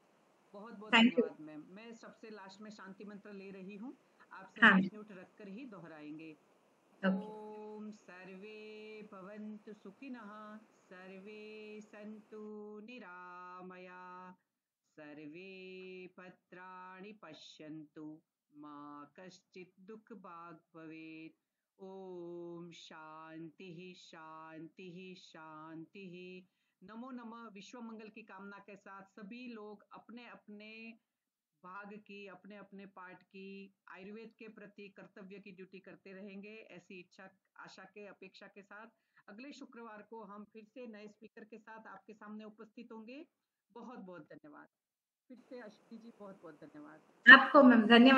बहुत बहुत धन्यवाद मैम। मैं सबसे लास्ट में शांति मंत्र ले रही हूँ, आप सभी म्यूट रखकर ही दोहराएंगे। ओम सर्वे भवन्तु सुखिनः, सर्वे सन्तु निरामया, सर्वे भद्राणि पश्यन्तु, मा कश्चित् दुःखभाग् भवेत्। ओम शांति शांति शांति। नमो नमः। विश्व मंगल की कामना के साथ सभी लोग अपने अपने भाग की, अपने अपने पार्ट की, आयुर्वेद के प्रति कर्तव्य की ड्यूटी करते रहेंगे, ऐसी इच्छा आशा के अपेक्षा के साथ अगले शुक्रवार को हम फिर से नए स्पीकर के साथ आपके सामने उपस्थित होंगे। बहुत बहुत धन्यवाद। फिर से अश्विनी जी बहुत बहुत धन्यवाद। आपको मैम धन्यवाद।